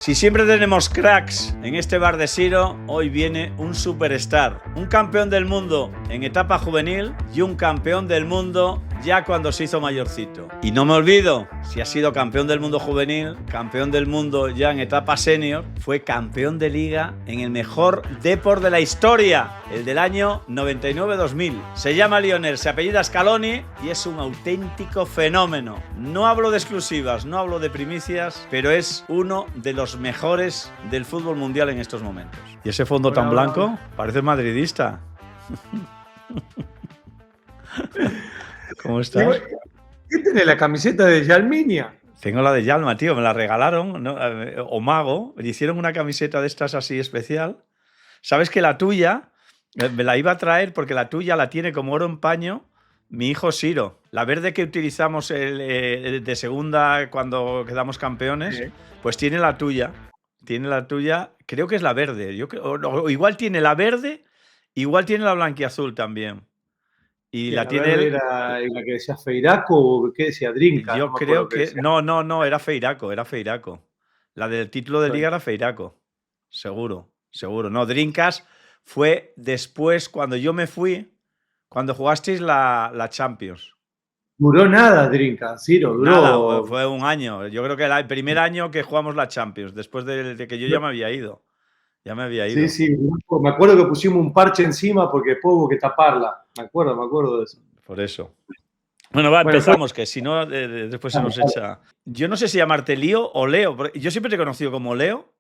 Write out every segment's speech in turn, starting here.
Si siempre tenemos cracks en este bar de Siro, hoy viene un superstar, un campeón del mundo en etapa juvenil y un campeón del mundo ya cuando se hizo mayorcito. Y no me olvido, si ha sido campeón del mundo juvenil, campeón del mundo ya en etapa senior, fue campeón de liga en el mejor Depor de la historia, el del año 99-2000. Se llama Lionel, se apellida Scaloni y es un auténtico fenómeno. No hablo de exclusivas, no hablo de primicias, pero es uno de los mejores del fútbol mundial en estos momentos. Y ese fondo tan blanco parece madridista. ¿Cómo estás? ¿Qué tiene la camiseta de Yalminia? Tengo la de Yalma, tío, me la regalaron, ¿no? Omago, me hicieron una camiseta de estas así especial. ¿Sabes que la tuya me la iba a traer porque la tuya la tiene como oro en paño mi hijo Siro? La verde que utilizamos de segunda cuando quedamos campeones, sí, pues tiene la tuya. Tiene la tuya, creo que es la verde. O igual tiene la verde, igual tiene la blanquiazul también. Y la tiene él. ¿Era la que decía Feiraco o qué decía Drinka? Yo creo que. No, era Feiraco, era Feiraco. La del título de liga era Feiraco. Seguro. No, Drinkas fue después, cuando yo me fui, cuando jugasteis la Champions. Duró nada, Drinka, Ciro, duró. Nada, fue un año. Yo creo que el primer año que jugamos la Champions, después de que yo ya me había ido. Sí, me acuerdo que pusimos un parche encima porque después hubo que taparla. Me acuerdo de eso. Por eso. Bueno, empezamos, que si no, después se nos echa. Yo no sé si llamarte Lío o Leo. Yo siempre te he conocido como Leo.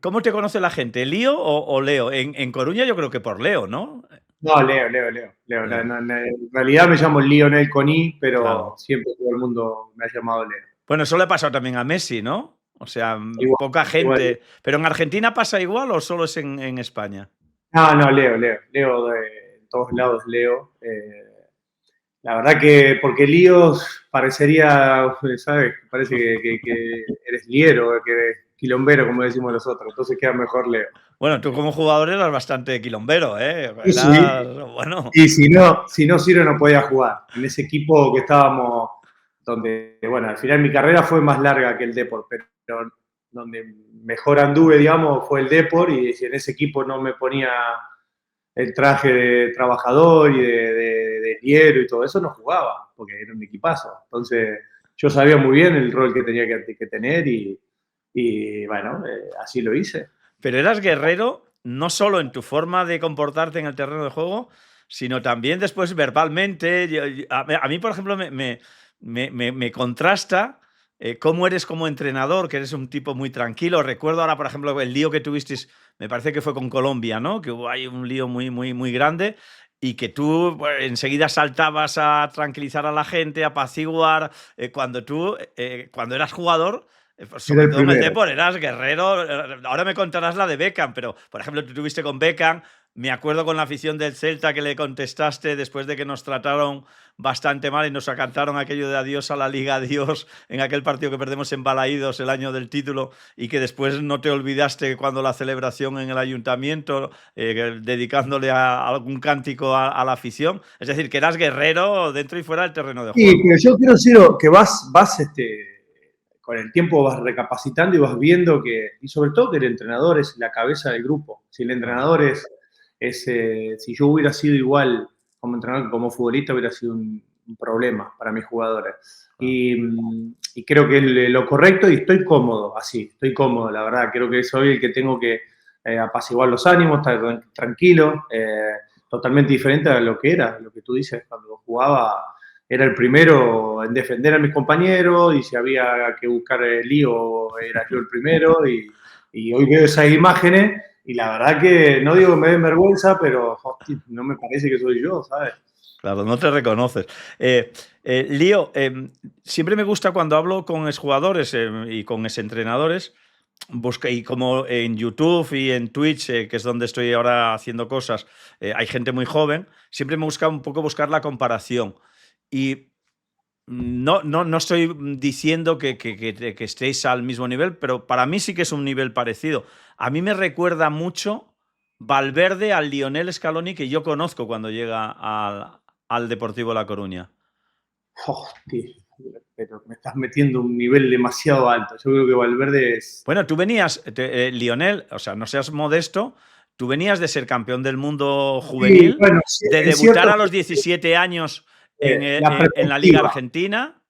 ¿Cómo te conoce la gente? ¿Lío o Leo? En Coruña yo creo que por Leo, ¿no? No, Leo. En realidad me llamo Lionel Coni, pero claro, siempre todo el mundo me ha llamado Leo. Bueno, eso le ha pasado también a Messi, ¿no? O sea, igual, poca gente. Igual. ¿Pero en Argentina pasa igual o solo es en España? No, Leo. Leo de todos lados, Leo. La verdad que, porque líos parecería, ¿sabes? Parece que eres liero, que eres quilombero, como decimos nosotros. Entonces queda mejor Leo. Bueno, tú como jugador eras bastante quilombero, ¿eh? Sí. Bueno. Y si no, Ciro no podía jugar. En ese equipo que estábamos, donde, bueno, al final mi carrera fue más larga que el Depor, pero donde mejor anduve, digamos, fue el Depor, y si en ese equipo no me ponía el traje de trabajador y de liero y todo eso, no jugaba, porque era un equipazo. Entonces, yo sabía muy bien el rol que tenía que tener y bueno, así lo hice. Pero eras guerrero no solo en tu forma de comportarte en el terreno de juego, sino también después verbalmente. A mí, por ejemplo, me contrasta cómo eres como entrenador, que eres un tipo muy tranquilo. Recuerdo ahora, por ejemplo, el lío que tuvisteis, me parece que fue con Colombia, ¿no? Que hubo ahí un lío muy grande y que tú enseguida saltabas a tranquilizar a la gente, a apaciguar. Cuando eras jugador, sobre todo en el Depor, eras guerrero. Ahora me contarás la de Beckham, pero, por ejemplo, tú tuviste con Beckham. Me acuerdo con la afición del Celta que le contestaste después de que nos trataron bastante mal y nos cantaron aquello de adiós a la Liga, adiós, en aquel partido que perdemos en Balaídos el año del título, y que después no te olvidaste cuando la celebración en el ayuntamiento, dedicándole a algún cántico a la afición. Es decir, que eras guerrero dentro y fuera del terreno de juego. Sí, pero yo quiero decir que vas con el tiempo vas recapacitando y vas viendo y sobre todo que el entrenador es la cabeza del grupo. Si el entrenador si yo hubiera sido igual como entrenador que como futbolista, hubiera sido un problema para mis jugadores. Y creo que es lo correcto, y estoy cómodo así, la verdad. Creo que soy el que tengo que apaciguar los ánimos, estar tranquilo, totalmente diferente a lo que tú dices cuando jugaba. Era el primero en defender a mis compañeros, y si había que buscar el lío, era yo el primero, y hoy veo esas imágenes y la verdad que no digo que me den vergüenza, pero hostia, no me parece que soy yo, ¿sabes? Claro, no te reconoces. Lío, siempre me gusta cuando hablo con exjugadores y con exentrenadores, y como en YouTube y en Twitch, que es donde estoy ahora haciendo cosas, hay gente muy joven, siempre me gusta un poco buscar la comparación. Y no estoy diciendo que estéis al mismo nivel, pero para mí sí que es un nivel parecido. A mí me recuerda mucho Valverde al Lionel Scaloni que yo conozco cuando llega al Deportivo La Coruña. Hostia. pero me estás metiendo un nivel demasiado alto. Yo creo que Valverde es... Bueno, tú venías, Lionel, o sea, no seas modesto, tú venías de ser campeón del mundo Sí, juvenil, bueno, sí, de es debutar cierto a los 17 años la en la Liga perspectiva. Argentina.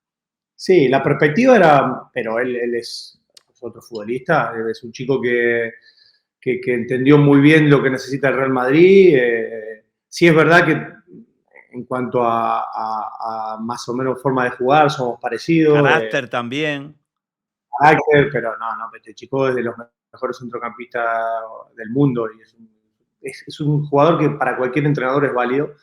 Sí, la perspectiva era, pero él es otro futbolista, es un chico que entendió muy bien lo que necesita el Real Madrid. Sí es verdad que en cuanto a más o menos forma de jugar somos parecidos, Carácter también. carácter, pero no, este chico es de los mejores centrocampistas del mundo y es un jugador que para cualquier entrenador es válido,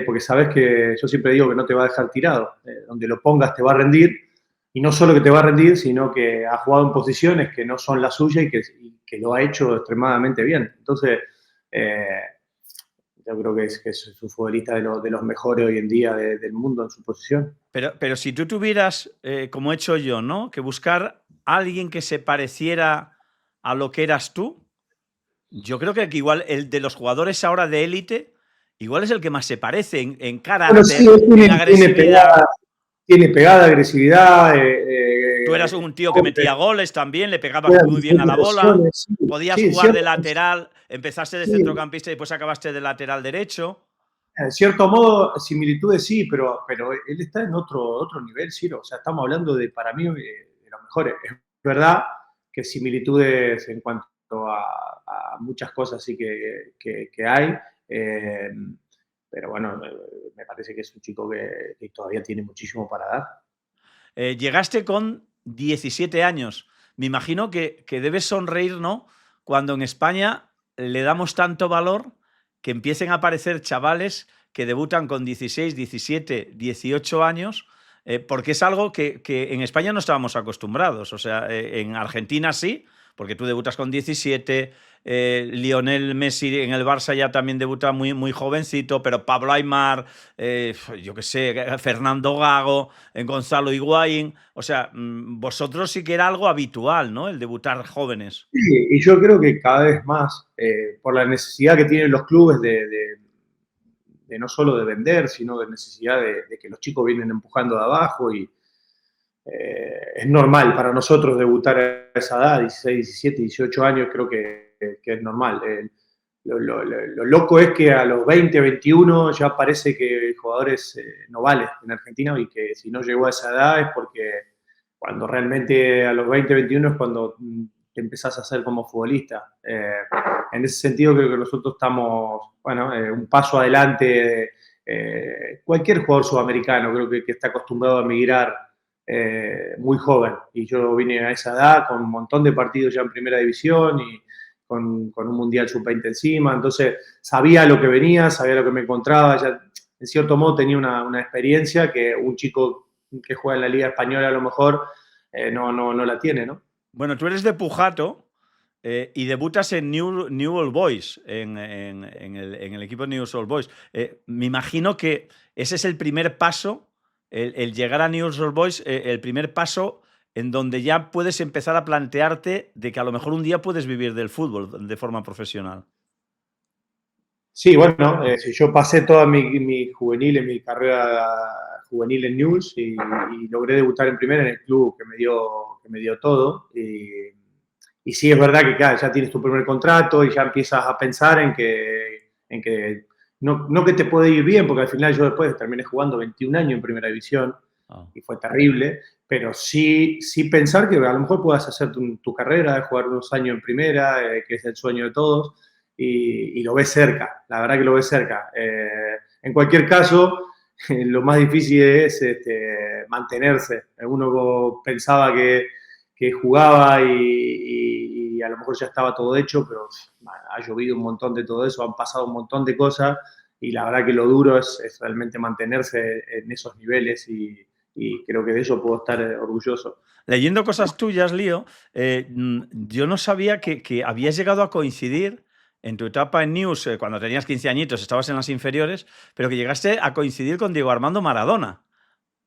porque sabes que yo siempre digo que no te va a dejar tirado, donde lo pongas te va a rendir, y no solo que te va a rendir, sino que ha jugado en posiciones que no son las suyas y que lo ha hecho extremadamente bien. Entonces, eh, yo creo que es un futbolista de los mejores hoy en día del mundo en su posición. Pero si tú tuvieras, como he hecho yo, ¿no? Que buscar a alguien que se pareciera a lo que eras tú, yo creo que igual el de los jugadores ahora de élite, igual es el que más se parece en Bueno, sí, carácter, él en agresividad. tiene pegada, agresividad, Tú eras un tío que metía goles también, le pegabas juega en muy bien a la bola, diferentes posiciones. podías Sí, jugar de cierto, lateral, empezaste de sí, centrocampista y después acabaste de lateral derecho. en cierto modo, similitudes sí, pero él está en otro nivel, Ciro. O sea, estamos hablando de, para mí, de los mejores. Es verdad que similitudes en cuanto a muchas cosas sí que hay, eh, pero bueno, me parece que es un chico que todavía tiene muchísimo para dar. Llegaste con 17 años. Me imagino que debes sonreír, ¿no? Cuando en España le damos tanto valor que empiecen a aparecer chavales que debutan con 16, 17, 18 años, porque es algo que en España no estábamos acostumbrados. O sea, en Argentina sí, porque tú debutas con 17, Lionel Messi en el Barça ya también debuta muy, muy jovencito, pero Pablo Aimar, yo qué sé, Fernando Gago, en Gonzalo Higuaín. O sea, vosotros sí que era algo habitual, ¿no? El debutar jóvenes. Sí, y yo creo que cada vez más, por la necesidad que tienen los clubes de no solo de vender, sino de necesidad de que los chicos vienen empujando de abajo y es normal para nosotros debutar a esa edad, 16, 17, 18 años, creo que es normal. Lo loco es que a los 20, 21 ya parece que el jugador no vale en Argentina y que si no llegó a esa edad es porque cuando realmente a los 20, 21 es cuando te empezás a hacer como futbolista. En ese sentido creo que nosotros estamos, bueno, un paso adelante. Cualquier jugador sudamericano creo que está acostumbrado a migrar muy joven. Y yo vine a esa edad con un montón de partidos ya en primera división y con un mundial sub-20 encima. Entonces sabía lo que venía, sabía lo que me encontraba. Ya, en cierto modo tenía una experiencia que un chico que juega en la Liga Española a lo mejor no la tiene, ¿no? Bueno, tú eres de Pujato y debutas en New Old Boys, en el equipo New Old Boys. Me imagino que ese es el primer paso, el llegar a New Old Boys, el primer paso en donde ya puedes empezar a plantearte de que a lo mejor un día puedes vivir del fútbol de forma profesional. Sí, bueno, si yo pasé toda mi juvenil, mi carrera juvenil en News y logré debutar en primera en el club que me dio todo. Y sí, es verdad que claro, ya tienes tu primer contrato y ya empiezas a pensar en que no que te puede ir bien, porque al final yo después terminé jugando 21 años en primera división Oh. y fue terrible, pero sí pensar que a lo mejor puedas hacer tu carrera, jugar unos años en primera, que es el sueño de todos, y lo ves cerca, la verdad que lo ves cerca. En cualquier caso, lo más difícil es mantenerse. Uno pensaba que jugaba y a lo mejor ya estaba todo hecho, pero ha llovido un montón de todo eso, han pasado un montón de cosas y la verdad que lo duro es realmente mantenerse en esos niveles y creo que de eso puedo estar orgulloso. Leyendo cosas tuyas, Lío, yo no sabía que habías llegado a coincidir en tu etapa en News, cuando tenías 15 añitos, estabas en las inferiores, pero que llegaste a coincidir con Diego Armando Maradona,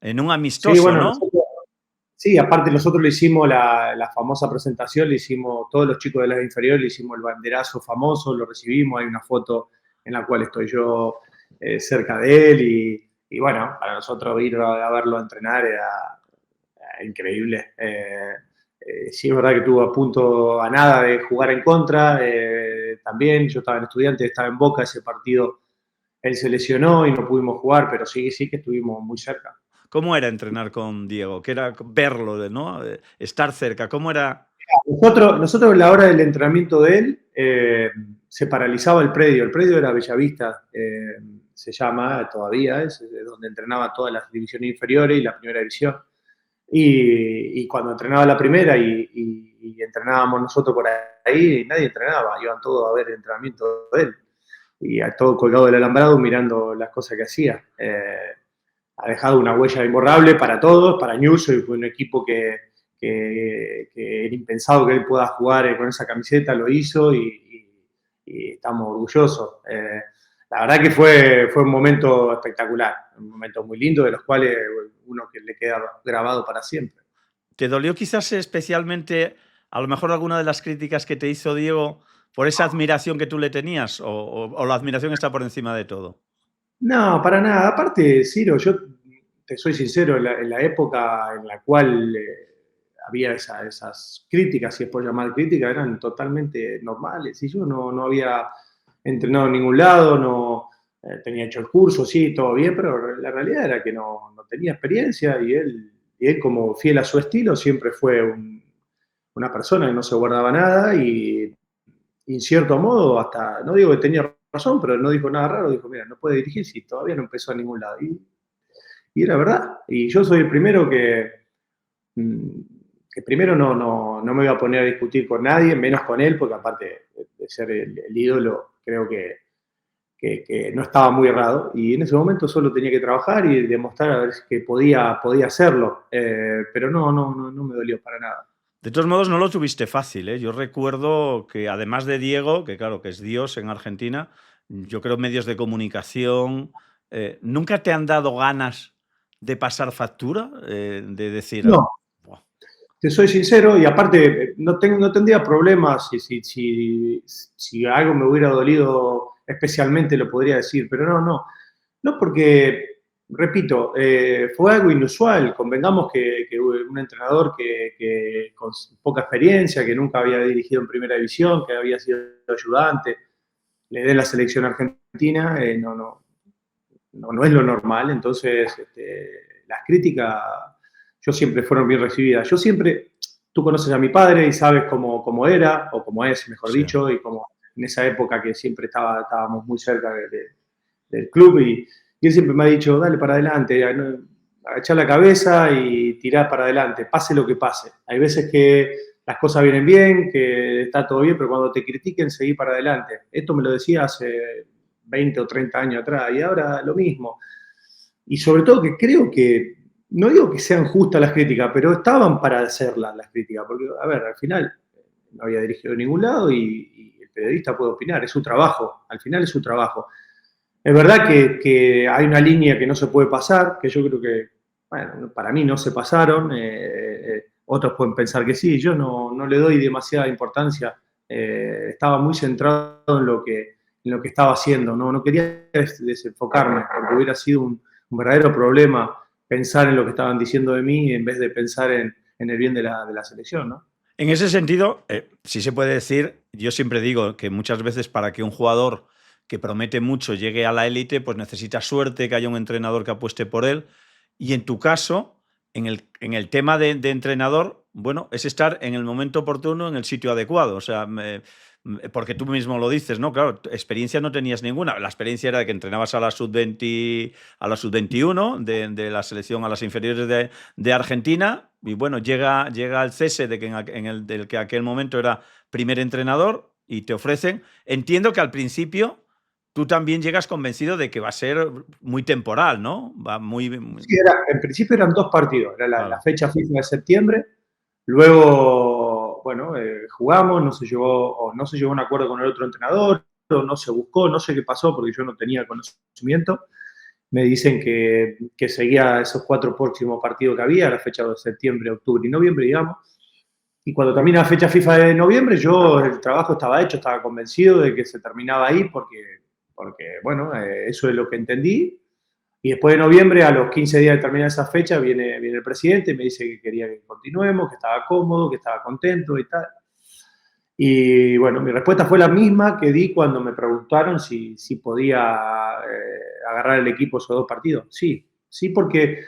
en un Sí, amistoso, bueno, ¿no? sí, aparte nosotros le hicimos la famosa presentación, le hicimos, todos los chicos de las inferiores le hicimos el banderazo famoso, lo recibimos, hay una foto en la cual estoy yo cerca de él y bueno, para nosotros ir a verlo entrenar era increíble. Sí, es verdad que estuvo a punto a nada de jugar en contra. También yo estaba en Estudiantes, estaba en Boca ese partido. Él se lesionó y no pudimos jugar, pero sí, sí que estuvimos muy cerca. ¿Cómo era entrenar con Diego? ¿Qué era verlo, ¿no? Estar cerca. ¿Cómo era? Nosotros en la hora del entrenamiento de él se paralizaba el predio. El predio era Bellavista, se llama todavía, es donde entrenaba todas las divisiones inferiores y la primera división. Y cuando entrenaba la primera y entrenábamos nosotros por ahí, nadie entrenaba, iban todos a ver el entrenamiento de él. Y a todo colgado del alambrado mirando las cosas que hacía. Ha dejado una huella imborrable para todos, para Newell's, fue un equipo que era impensado que él pueda jugar con esa camiseta, lo hizo y estamos orgullosos. La verdad que fue un momento espectacular, un momento muy lindo, de los cuales uno que le queda grabado para siempre. ¿Te dolió quizás especialmente, a lo mejor, alguna de las críticas que te hizo Diego por esa admiración que tú le tenías? ¿O la admiración está por encima de todo? No, para nada. Aparte, Ciro, yo te soy sincero, en la época en la cual había esas críticas, si es por llamar críticas, eran totalmente normales. Y yo no había entrenado en ningún lado, no tenía hecho el curso, sí, todo bien, pero la realidad era que no tenía experiencia y él, como fiel a su estilo, siempre fue una persona que no se guardaba nada y en cierto modo, hasta, no digo que tenía razón, pero no dijo nada raro, dijo, mira, no puede dirigir si todavía no empezó a ningún lado. Y era verdad. Y yo soy el primero que primero no me voy a poner a discutir con nadie, menos con él, porque aparte de ser el ídolo, creo que no estaba muy errado. Y en ese momento solo tenía que trabajar y demostrar a ver que podía hacerlo. Pero no me dolió para nada. De todos modos, no lo tuviste fácil, ¿eh? Yo recuerdo que, además de Diego, que claro, que es Dios en Argentina, yo creo medios de comunicación, ¿nunca te han dado ganas de pasar factura? De decir, No, "Buah". te soy sincero, y aparte no tendría problemas si algo me hubiera dolido especialmente, lo podría decir, pero no porque, repito, fue algo inusual. Convengamos que un entrenador que con poca experiencia, que nunca había dirigido en primera división, que había sido ayudante, le dé la selección argentina, no es lo normal. Entonces, las críticas yo siempre fueron bien recibidas. Yo siempre, tú conoces a mi padre y sabes cómo era, o cómo es, mejor Sí. dicho, y como en esa época que siempre estábamos muy cerca del club, y él siempre me ha dicho, dale para adelante, agachar la cabeza y tirar para adelante, pase lo que pase. Hay veces que las cosas vienen bien, que está todo bien, pero cuando te critiquen, seguí para adelante. Esto me lo decía hace 20 o 30 años atrás, y ahora lo mismo. Y sobre todo que creo que, no digo que sean justas las críticas, pero estaban para hacerlas las críticas, porque, a ver, al final no había dirigido en ningún lado y el periodista puede opinar, es su trabajo, al final es su trabajo. Es verdad que hay una línea que no se puede pasar, que yo creo que, bueno, para mí no se pasaron, otros pueden pensar que sí, yo no le doy demasiada importancia, estaba muy centrado en lo que estaba haciendo, no quería desenfocarme, porque hubiera sido un verdadero problema pensar en lo que estaban diciendo de mí en vez de pensar en el bien de la selección, ¿no? En ese sentido, sí se puede decir, yo siempre digo que muchas veces para que un jugador que promete mucho llegue a la élite, pues necesita suerte, que haya un entrenador que apueste por él. Y en tu caso, en el tema de entrenador, bueno, es estar en el momento oportuno, en el sitio adecuado. O sea, porque tú mismo lo dices, ¿no? Claro, experiencia no tenías ninguna. La experiencia era de que entrenabas a la sub-20, a la sub-21 de la selección, a las inferiores de Argentina, y bueno, llega el cese de que del que aquel momento era primer entrenador y te ofrecen. Entiendo que al principio tú también llegas convencido de que va a ser muy temporal, ¿no? Va Sí, en principio eran 2 partidos, era la claro. fecha FIFA de septiembre, luego, bueno, jugamos, no se llegó a un acuerdo con el otro entrenador, o no se buscó, no sé qué pasó porque yo no tenía conocimiento. Me dicen que seguía esos 4 próximos partidos que había, la fecha de septiembre, octubre y noviembre, digamos. Y cuando termina la fecha FIFA de noviembre, el trabajo estaba hecho, estaba convencido de que se terminaba ahí porque bueno, eso es lo que entendí. Y después de noviembre, a los 15 días de terminar esa fecha, viene el presidente y me dice que quería que continuemos, que estaba cómodo, que estaba contento y tal. Y bueno, mi respuesta fue la misma que di cuando me preguntaron si podía agarrar el equipo esos 2 partidos. Sí, sí, porque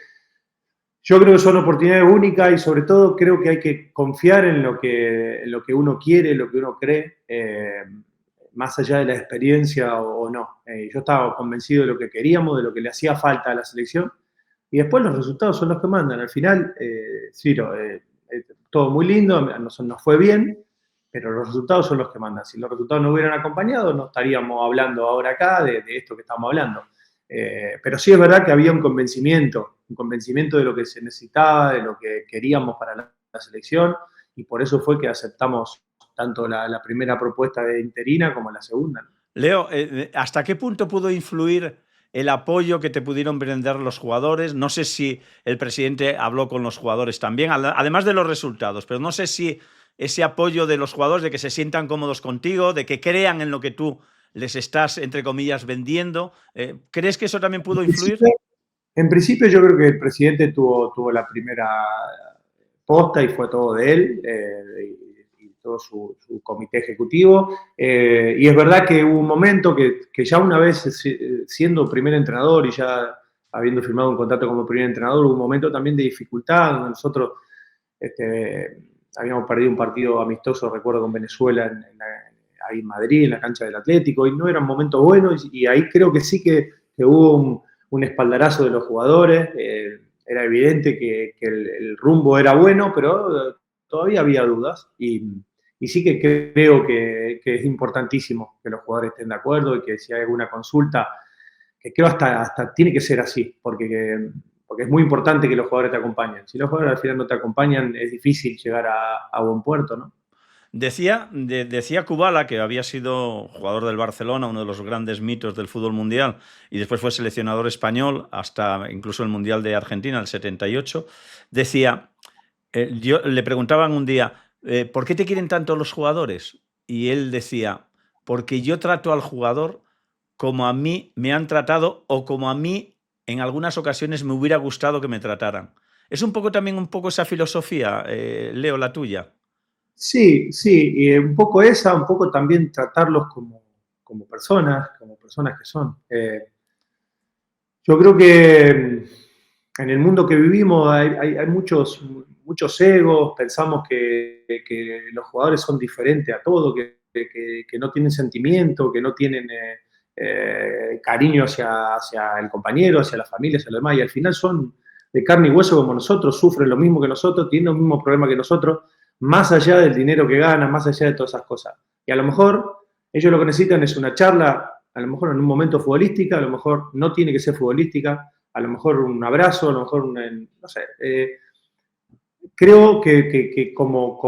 yo creo que son oportunidades únicas y sobre todo creo que hay que confiar en lo que uno quiere, en lo que uno cree, más allá de la experiencia o no. Yo estaba convencido de lo que queríamos, de lo que le hacía falta a la selección y después los resultados son los que mandan. Al final, Ciro, todo muy lindo, nos fue bien, pero los resultados son los que mandan. Si los resultados no hubieran acompañado, no estaríamos hablando ahora acá de esto que estamos hablando. Pero sí es verdad que había un convencimiento de lo que se necesitaba, de lo que queríamos para la selección, y por eso fue que aceptamos tanto la primera propuesta de interina como la segunda. Leo, ¿hasta qué punto pudo influir el apoyo que te pudieron brindar los jugadores? No sé si el presidente habló con los jugadores también, además de los resultados, pero no sé si ese apoyo de los jugadores, de que se sientan cómodos contigo, de que crean en lo que tú les estás, entre comillas, vendiendo. ¿Crees que eso también pudo influir? En principio yo creo que el presidente tuvo la primera posta y fue todo de él y todo su comité ejecutivo. Y es verdad que hubo un momento que ya una vez siendo primer entrenador y ya habiendo firmado un contrato como primer entrenador, hubo un momento también de dificultad donde nosotros habíamos perdido un partido amistoso, recuerdo, con Venezuela ahí en Madrid, en la cancha del Atlético, y no eran momentos buenos, y ahí creo que sí que hubo un espaldarazo de los jugadores, era evidente que el rumbo era bueno, pero todavía había dudas, y sí que creo que es importantísimo que los jugadores estén de acuerdo y que si hay alguna consulta, que creo hasta tiene que ser así, porque es muy importante que los jugadores te acompañen. Si los jugadores al final no te acompañan, es difícil llegar a buen puerto, ¿no? Decía Kubala, que había sido jugador del Barcelona, uno de los grandes mitos del fútbol mundial, y después fue seleccionador español hasta incluso el Mundial de Argentina, el 78, decía, le preguntaban un día, ¿por qué te quieren tanto los jugadores? Y él decía, porque yo trato al jugador como a mí me han tratado o como a mí en algunas ocasiones me hubiera gustado que me trataran. Es un poco también esa filosofía, Leo, la tuya. Sí, sí, y un poco esa, un poco también tratarlos como personas que son. Yo creo que en el mundo que vivimos hay muchos egos, pensamos que los jugadores son diferentes a todo, que no tienen sentimiento, que no tienen cariño hacia el compañero, hacia la familia, hacia los demás, y al final son de carne y hueso como nosotros, sufren lo mismo que nosotros, tienen los mismos problemas que nosotros, más allá del dinero que ganan, más allá de todas esas cosas. Y a lo mejor ellos lo que necesitan es una charla, a lo mejor en un momento futbolística, a lo mejor no tiene que ser futbolística, a lo mejor un abrazo, a lo mejor no sé. Creo que como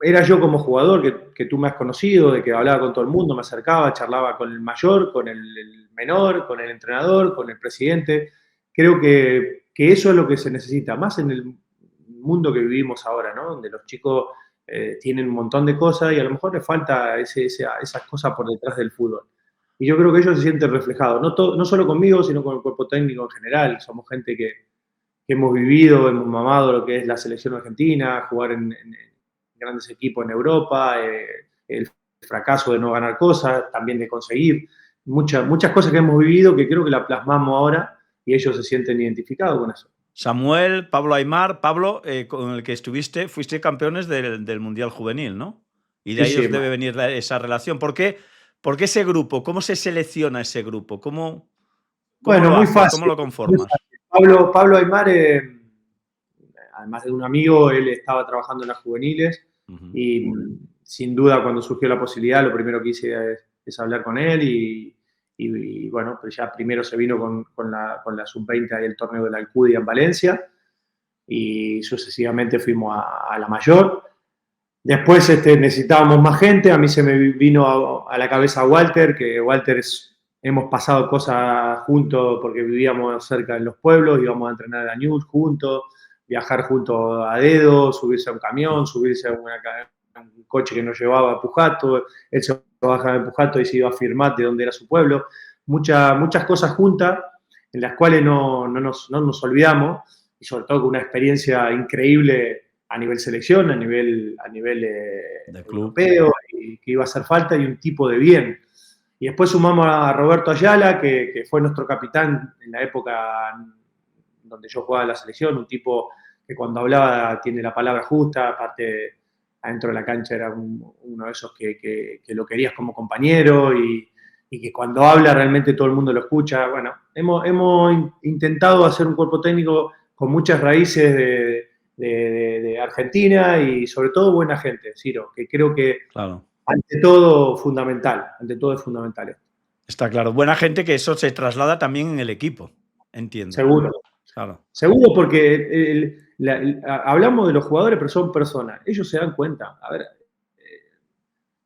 era yo como jugador, que tú me has conocido, de que hablaba con todo el mundo, me acercaba, charlaba con el mayor, con el menor, con el entrenador, con el presidente. Creo que eso es lo que se necesita, más en el mundo que vivimos ahora, ¿no? Donde los chicos tienen un montón de cosas y a lo mejor les falta esas cosas por detrás del fútbol. Y yo creo que ellos se sienten reflejados, no solo conmigo, sino con el cuerpo técnico en general. Somos gente que hemos vivido, hemos mamado lo que es la selección argentina, jugar en grandes equipos en Europa, el fracaso de no ganar cosas, también de conseguir. Muchas cosas que hemos vivido que creo que la plasmamos ahora y ellos se sienten identificados con eso. Samuel, Pablo Aimar, Pablo, con el que fuiste campeones del Mundial Juvenil, ¿no? Y de ahí os debe venir esa relación. ¿Por qué ese grupo? ¿Cómo se selecciona ese grupo? ¿Cómo bueno, lo muy haces? fácil. ¿Cómo lo conformas? Pablo Aimar, además de un amigo, él estaba trabajando en las juveniles y sin duda cuando surgió la posibilidad, lo primero que hice es hablar con él y bueno, pues ya primero se vino con la sub-20 y el torneo de la Alcudia en Valencia y sucesivamente fuimos a la mayor. Después necesitábamos más gente, a mí se me vino a la cabeza Walter, que Walter hemos pasado cosas juntos porque vivíamos cerca de los pueblos, íbamos a entrenar a News juntos, viajar juntos a dedo, subirse a un camión, subirse a un coche que nos llevaba a Pujato, él se bajaba de Pujato y se iba a Firmat, de donde era su pueblo, muchas cosas juntas en las cuales no nos olvidamos, y sobre todo con una experiencia increíble a nivel selección, a nivel De club. europeo, y que iba a hacer falta, y un tipo de bien. Y después sumamos a Roberto Ayala, que fue nuestro capitán en la época donde yo jugaba en la selección, un tipo que cuando hablaba tiene la palabra justa, aparte adentro de la cancha era uno de esos que lo querías como compañero y que cuando habla realmente todo el mundo lo escucha. Bueno, hemos intentado hacer un cuerpo técnico con muchas raíces de Argentina y sobre todo buena gente, Ciro, que creo que Claro. ante todo es fundamental esto. Está claro. Buena gente, que eso se traslada también en el equipo, entiendo. Seguro. Claro. Seguro, porque hablamos de los jugadores, pero son personas. Ellos se dan cuenta. A ver,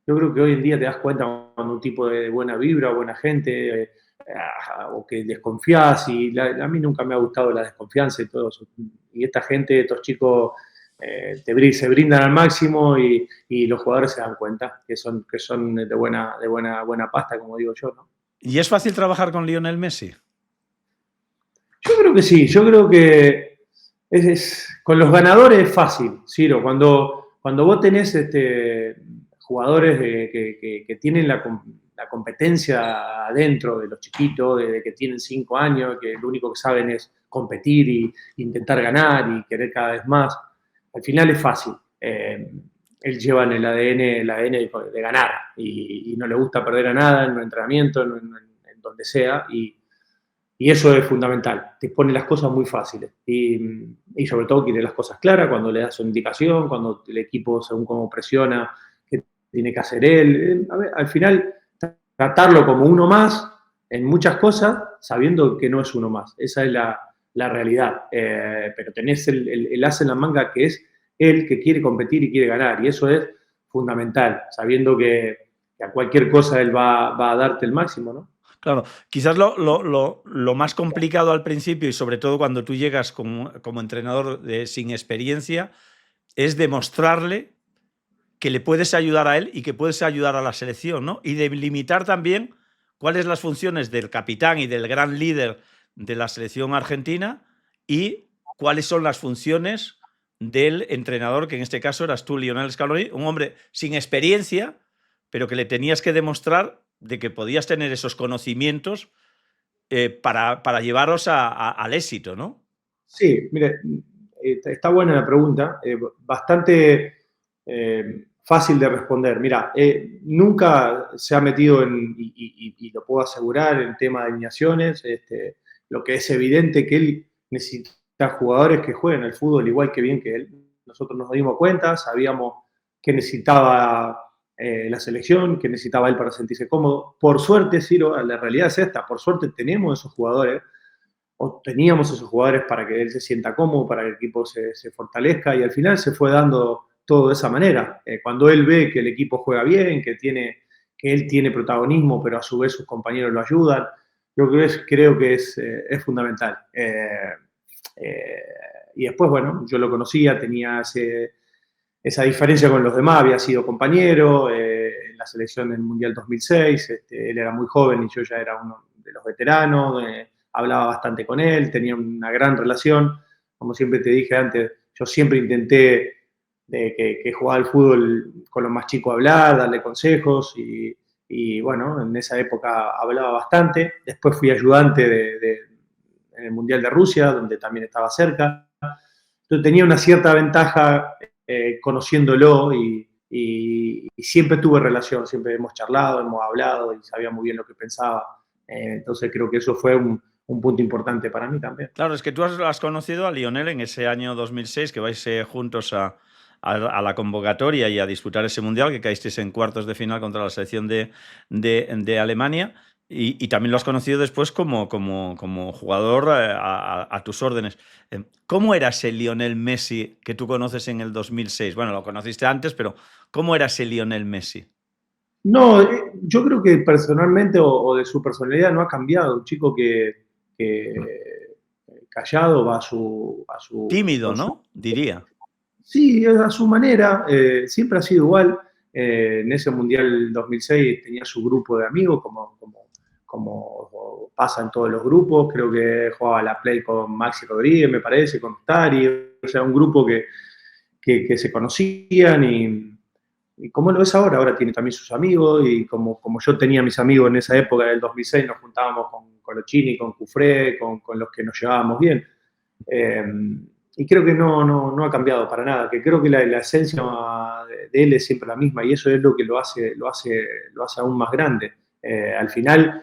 yo creo que hoy en día te das cuenta cuando un tipo de buena vibra, buena gente, o que desconfías. Y a mí nunca me ha gustado la desconfianza y todo eso. Y esta gente, estos chicos, se brindan al máximo y los jugadores se dan cuenta que son de buena pasta, como digo yo, ¿no? ¿Y es fácil trabajar con Lionel Messi? Yo creo que sí, yo creo que con los ganadores es fácil, Ciro. Cuando vos tenés jugadores que tienen la competencia adentro de los chiquitos, desde que tienen 5 años, que lo único que saben es competir y intentar ganar y querer cada vez más, al final es fácil. Él lleva en el ADN de ganar y no le gusta perder a nada en un entrenamiento, en donde sea. Y eso es fundamental, te pone las cosas muy fáciles y sobre todo quiere las cosas claras cuando le das una indicación, cuando el equipo según cómo presiona, qué tiene que hacer él. A ver, al final, tratarlo como uno más en muchas cosas, sabiendo que no es uno más. Esa es la realidad. Pero tenés el as en la manga que es él que quiere competir y quiere ganar, y eso es fundamental, sabiendo que a cualquier cosa él va a darte el máximo, ¿no? Claro, quizás lo más complicado al principio y sobre todo cuando tú llegas como entrenador sin experiencia es demostrarle que le puedes ayudar a él y que puedes ayudar a la selección, ¿no? Y delimitar también cuáles son las funciones del capitán y del gran líder de la selección argentina y cuáles son las funciones del entrenador, que en este caso eras tú, Lionel Scaloni, un hombre sin experiencia, pero que le tenías que demostrar de que podías tener esos conocimientos para llevaros al éxito, ¿no? Sí, mire, está buena la pregunta, bastante fácil de responder. Mira, nunca se ha metido y lo puedo asegurar, en tema de alineaciones. Lo que es evidente que él necesita jugadores que jueguen al fútbol igual que bien que él. Nosotros nos dimos cuenta, sabíamos que necesitaba la selección, que necesitaba él para sentirse cómodo. Por suerte, Ciro, la realidad es esta, por suerte tenemos esos jugadores, o teníamos esos jugadores para que él se sienta cómodo, para que el equipo se fortalezca, y al final se fue dando todo de esa manera. Cuando él ve que el equipo juega bien, que él tiene protagonismo, pero a su vez sus compañeros lo ayudan, yo creo que es fundamental. Y después, bueno, yo lo conocía, tenía esa diferencia con los demás, había sido compañero en la selección del Mundial 2006, él era muy joven y yo ya era uno de los veteranos, hablaba bastante con él, tenía una gran relación. Como siempre te dije antes, yo siempre intenté que jugaba al fútbol con los más chicos hablar, darle consejos y bueno, en esa época hablaba bastante. Después fui ayudante en el Mundial de Rusia, donde también estaba cerca. Entonces tenía una cierta ventaja conociéndolo y siempre tuve relación, siempre hemos charlado, hemos hablado y sabía muy bien lo que pensaba. Entonces creo que eso fue un punto importante para mí también. Claro, es que tú has conocido a Lionel en ese año 2006, que vais juntos a la convocatoria y a disputar ese mundial, que caísteis en cuartos de final contra la selección de Alemania, y también lo has conocido después como jugador a tus órdenes. ¿Cómo era ese Lionel Messi que tú conoces en el 2006? Bueno, lo conociste antes, pero ¿cómo era ese Lionel Messi? No, yo creo que personalmente o de su personalidad no ha cambiado. Un chico que callado va a su Tímido, ¿no? Diría. Sí, a su manera, siempre ha sido igual. En ese Mundial 2006 tenía su grupo de amigos, como pasa en todos los grupos. Creo que jugaba la Play con Maxi Rodríguez, me parece, con Tari, o sea, un grupo que se conocían y como lo es ahora, ahora tiene también sus amigos y como yo tenía mis amigos en esa época del 2006, nos juntábamos con los Chini, con Cufré, con los que nos llevábamos bien. Y creo que no ha cambiado para nada, que creo que la esencia de él es siempre la misma y eso es lo que lo hace aún más grande. Al final,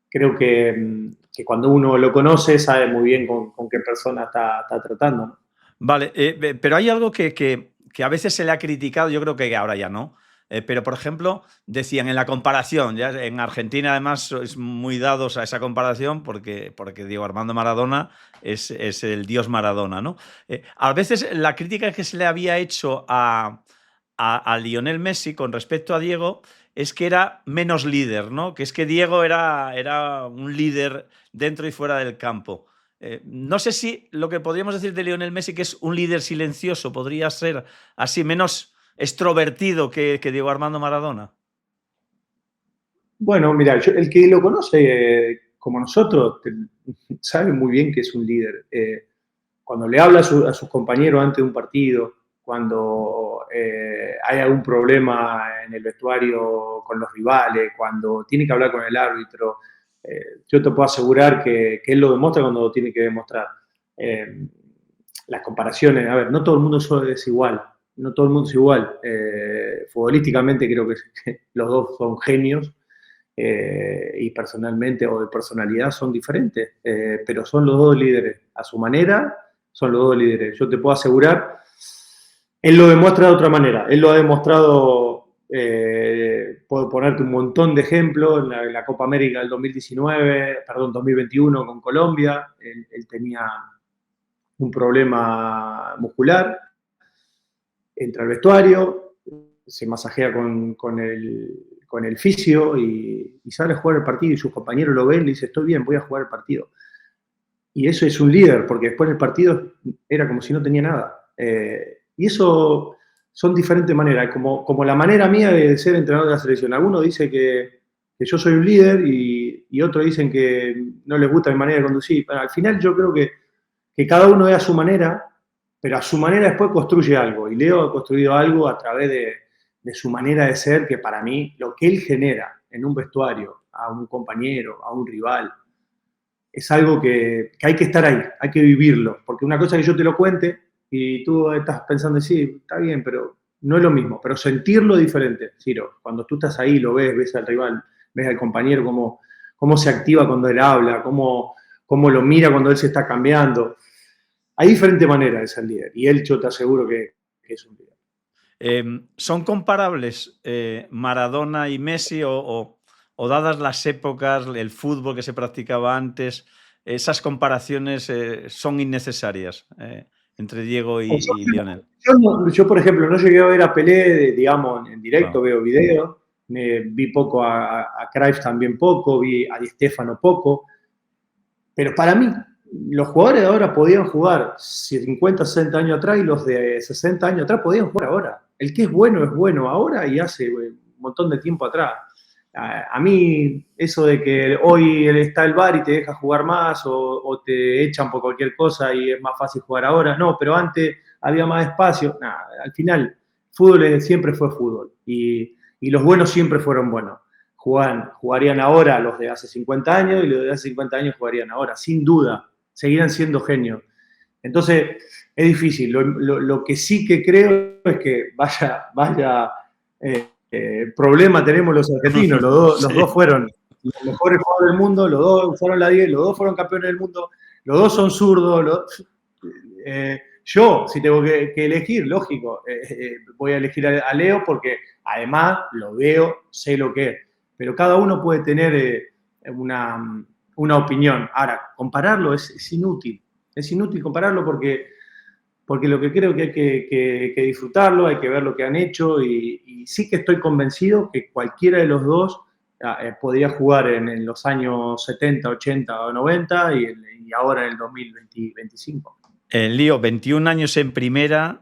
creo que cuando uno lo conoce sabe muy bien con qué persona está tratando, ¿no? Vale, pero hay algo que a veces se le ha criticado, yo creo que ahora ya no. Pero, por ejemplo, decían en la comparación, ya en Argentina además sois muy dados a esa comparación porque Diego Armando Maradona es el dios Maradona, ¿no? A veces la crítica que se le había hecho a Lionel Messi con respecto a Diego es que era menos líder, ¿no? Que es que Diego era un líder dentro y fuera del campo. No sé si lo que podríamos decir de Lionel Messi, que es un líder silencioso, podría ser así menos extrovertido que Diego Armando Maradona. Bueno, mira, el que lo conoce como nosotros sabe muy bien que es un líder. Cuando le habla a sus compañeros antes de un partido, cuando hay algún problema en el vestuario con los rivales, cuando tiene que hablar con el árbitro, yo te puedo asegurar que él lo demuestra cuando lo tiene que demostrar. Las comparaciones, a ver, no todo el mundo es igual, no todo el mundo es igual. Futbolísticamente creo que los dos son genios. Y personalmente o de personalidad son diferentes, pero son los dos líderes. A su manera, son los dos líderes. Yo te puedo asegurar, él lo demuestra de otra manera. Él lo ha demostrado, puedo ponerte un montón de ejemplos, en la Copa América del 2021 con Colombia. Él tenía un problema muscular, entra al vestuario, se masajea con el fisio y sale a jugar el partido y sus compañeros lo ven y le dicen, estoy bien, voy a jugar el partido. Y eso es un líder, porque después del partido era como si no tenía nada. Y eso son diferentes maneras, como la manera mía de ser entrenador de la selección. Algunos dicen que yo soy un líder y otros dicen que no les gusta mi manera de conducir. Pero al final yo creo que cada uno es a su manera, pero a su manera después construye algo. Y Leo ha construido algo a través de su manera de ser, que para mí lo que él genera en un vestuario, a un compañero, a un rival, es algo que hay que estar ahí, hay que vivirlo. Porque una cosa es que yo te lo cuente y tú estás pensando, sí, está bien, pero no es lo mismo. Pero sentirlo es diferente, Ciro. Cuando tú estás ahí, lo ves al rival, ves al compañero, cómo se activa cuando él habla, cómo lo mira cuando él se está cambiando. Hay diferentes maneras de ser líder y él, yo te aseguro que es un líder. ¿Son comparables Maradona y Messi o dadas las épocas, el fútbol que se practicaba antes, esas comparaciones son innecesarias entre Diego y Lionel? Yo, por ejemplo, no llegué a ver a Pelé, digamos, en directo, Claro. veo videos, vi poco a Cruyff también poco, vi a Di Stéfano poco, pero para mí los jugadores de ahora podían jugar 50, 60 años atrás y los de 60 años atrás podían jugar ahora. El que es bueno ahora y hace un montón de tiempo atrás. A mí eso de que hoy está el VAR y te deja jugar más o te echan por cualquier cosa y es más fácil jugar ahora, no, pero antes había más espacio. Nada, al final, fútbol siempre fue fútbol y los buenos siempre fueron buenos. Jugarían ahora los de hace 50 años y los de hace 50 años jugarían ahora, sin duda, seguirán siendo genios. Entonces, es difícil. Lo que sí que creo es que vaya problema tenemos los argentinos. Los dos fueron los mejores jugadores del mundo, los dos usaron la 10, los dos fueron campeones del mundo, los dos son zurdos. Yo, si tengo que elegir, lógico, voy a elegir a Leo porque además lo veo, sé lo que es. Pero cada uno puede tener una opinión. Ahora, compararlo es inútil. Es inútil compararlo porque lo que creo que hay que disfrutarlo, hay que ver lo que han hecho y sí que estoy convencido que cualquiera de los dos podría jugar en los años 70, 80 o 90 y ahora en el 2025. Lío, 21 años en primera,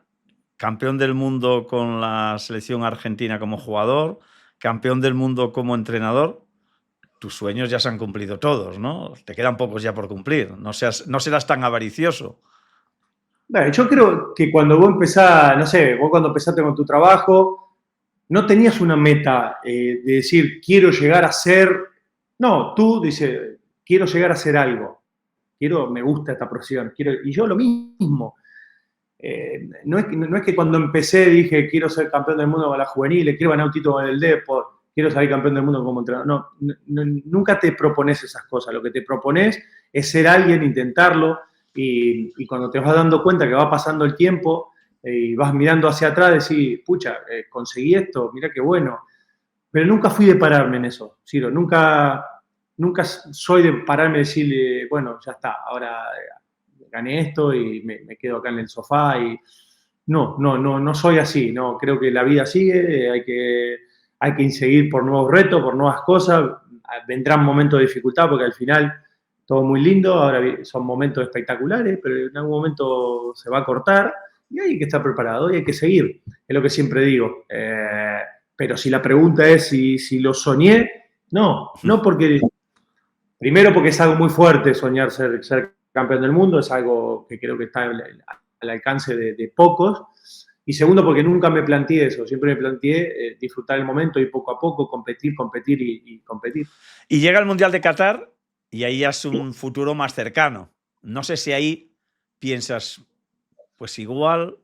campeón del mundo con la selección argentina como jugador, campeón del mundo como entrenador. tus sueños ya se han cumplido todos, ¿no? Te quedan pocos ya por cumplir. No serás tan avaricioso. Bueno, yo creo que cuando vos empezás, no sé, vos cuando empezaste con tu trabajo, no tenías una meta de decir, quiero llegar a ser. No, tú dices, quiero llegar a ser algo. Me gusta esta profesión. Y yo lo mismo. No es que cuando empecé dije, quiero ser campeón del mundo con la juvenil, quiero ganar un título en el Depor, quiero salir campeón del mundo como entrenador. No, nunca te propones esas cosas. Lo que te propones es ser alguien, intentarlo, y cuando te vas dando cuenta que va pasando el tiempo y vas mirando hacia atrás, decís, pucha, conseguí esto, mira qué bueno. Pero nunca fui de pararme en eso, Ciro. Nunca soy de pararme y decirle, bueno, ya está, ahora gané esto y me quedo acá en el sofá. No soy así. No, creo que la vida sigue, hay que seguir por nuevos retos, por nuevas cosas. Vendrán momentos de dificultad porque al final todo muy lindo, ahora son momentos espectaculares, pero en algún momento se va a cortar y hay que estar preparado y hay que seguir. Es lo que siempre digo. Pero si la pregunta es si lo soñé, no porque, primero porque es algo muy fuerte soñar ser campeón del mundo, es algo que creo que está al alcance de pocos, y segundo porque nunca me planteé eso, siempre me planteé disfrutar el momento y poco a poco competir y competir. Y llega el Mundial de Qatar y ahí ya es un futuro más cercano. No sé si ahí piensas, pues igual,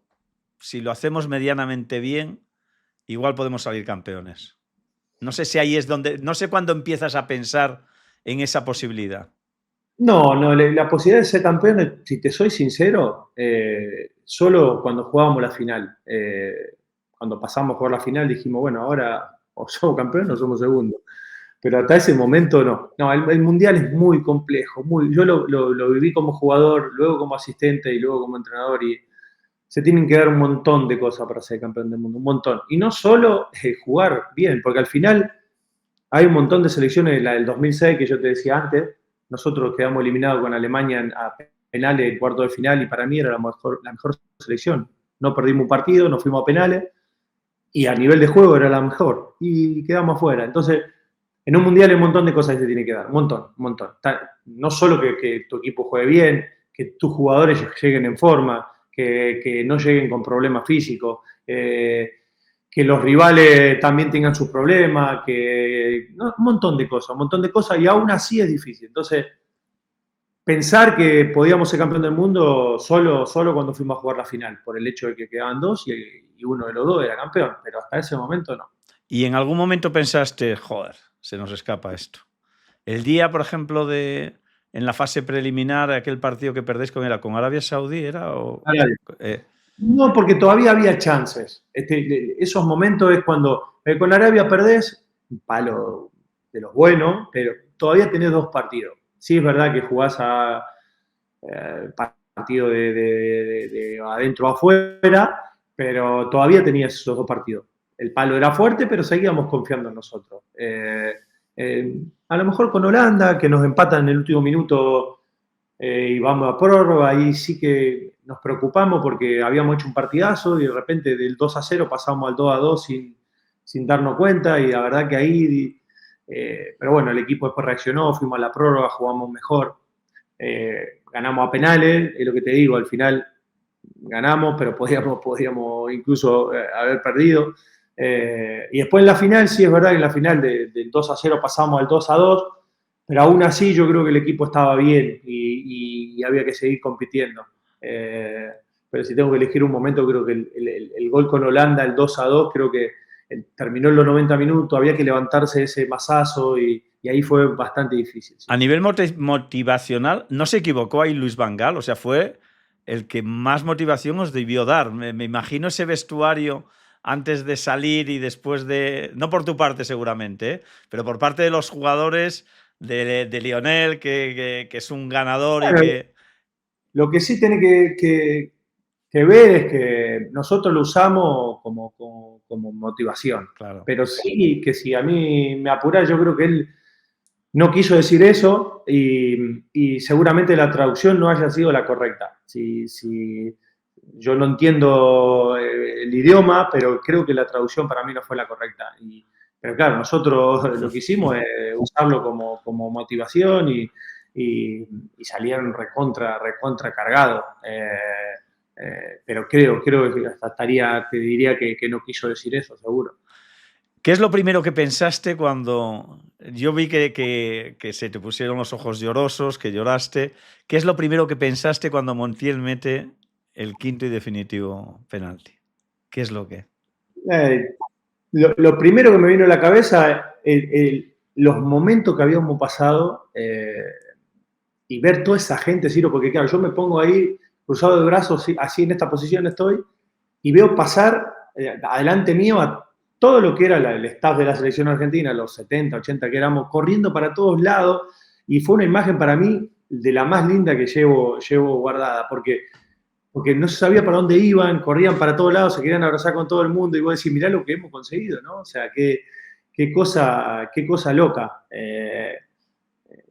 si lo hacemos medianamente bien, igual podemos salir campeones. No sé si ahí es donde, no sé cuándo empiezas a pensar en esa posibilidad. No, la posibilidad de ser campeón, si te soy sincero, solo cuando jugábamos la final. Cuando pasamos a jugar la final dijimos, bueno, ahora o somos campeones o somos segundos. Pero hasta ese momento no. No, el Mundial es muy complejo. Yo lo viví como jugador, luego como asistente y luego como entrenador, y se tienen que dar un montón de cosas para ser campeón del mundo, un montón. Y no solo jugar bien, porque al final hay un montón de selecciones, la del 2006 que yo te decía antes, nosotros quedamos eliminados con Alemania a penales en cuarto de final y para mí era la mejor selección. No perdimos un partido, nos fuimos a penales y a nivel de juego era la mejor y quedamos afuera. Entonces, en un mundial hay un montón de cosas que se tiene que dar, un montón. No solo que tu equipo juegue bien, que tus jugadores lleguen en forma, que no lleguen con problemas físicos, que los rivales también tengan sus problemas, un montón de cosas y aún así es difícil. Entonces, pensar que podíamos ser campeón del mundo solo cuando fuimos a jugar la final, por el hecho de que quedaban dos y uno de los dos era campeón, pero hasta ese momento no. ¿Y en algún momento pensaste, joder, se nos escapa esto? El día, por ejemplo, en la fase preliminar, aquel partido que perdéis con Arabia Saudí, ¿era? No, porque todavía había chances. Esos momentos es cuando con Arabia perdés, un palo de los buenos, pero todavía tenés dos partidos. Sí es verdad que jugás a partido de adentro a afuera, pero todavía tenías esos dos partidos. El palo era fuerte, pero seguíamos confiando en nosotros. A lo mejor con Holanda, que nos empatan en el último minuto y vamos a prórroga, ahí sí que nos preocupamos porque habíamos hecho un partidazo y de repente del 2-0 pasamos al 2-2 sin darnos cuenta y la verdad que ahí, pero bueno, el equipo después reaccionó, fuimos a la prórroga, jugamos mejor, ganamos a penales, es lo que te digo, al final ganamos, pero podíamos incluso haber perdido. Y después en la final, sí es verdad que en la final del 2-0 pasamos al 2-2, pero aún así yo creo que el equipo estaba bien y había que seguir compitiendo. Pero si tengo que elegir un momento, creo que el gol con Holanda, el 2-2, creo que terminó en los 90 minutos, había que levantarse ese mazazo y ahí fue bastante difícil. ¿Sí? A nivel motivacional, no se equivocó ahí Luis Van Gaal, o sea, fue el que más motivación os debió dar. Me imagino ese vestuario antes de salir y después de... No por tu parte seguramente, pero por parte de los jugadores, de Lionel, que es un ganador. Claro. Lo que sí tiene que ver es que nosotros lo usamos como motivación. Claro. Pero sí que si a mí me apura, yo creo que él no quiso decir eso y seguramente la traducción no haya sido la correcta. Si yo no entiendo el idioma, pero creo que la traducción para mí no fue la correcta. Pero claro, nosotros lo que hicimos es usarlo como motivación y salieron recontra cargados. Pero creo que hasta te diría que no quiso decir eso, seguro. ¿Qué es lo primero que pensaste cuando yo vi que se te pusieron los ojos llorosos, que lloraste? ¿Qué es lo primero que pensaste cuando Montiel mete el quinto y definitivo penalti? ¿Qué es lo que? Eh, lo primero que me vino a la cabeza, los momentos que habíamos pasado y ver toda esa gente, Ciro, porque claro, yo me pongo ahí cruzado de brazos, así en esta posición estoy, y veo pasar adelante mío a todo lo que era el staff de la selección argentina, los 70, 80 que éramos, corriendo para todos lados, y fue una imagen para mí de la más linda que llevo guardada, porque no se sabía para dónde iban, corrían para todos lados, se querían abrazar con todo el mundo, y vos decís, mirá lo que hemos conseguido, ¿no? O sea, qué cosa loca.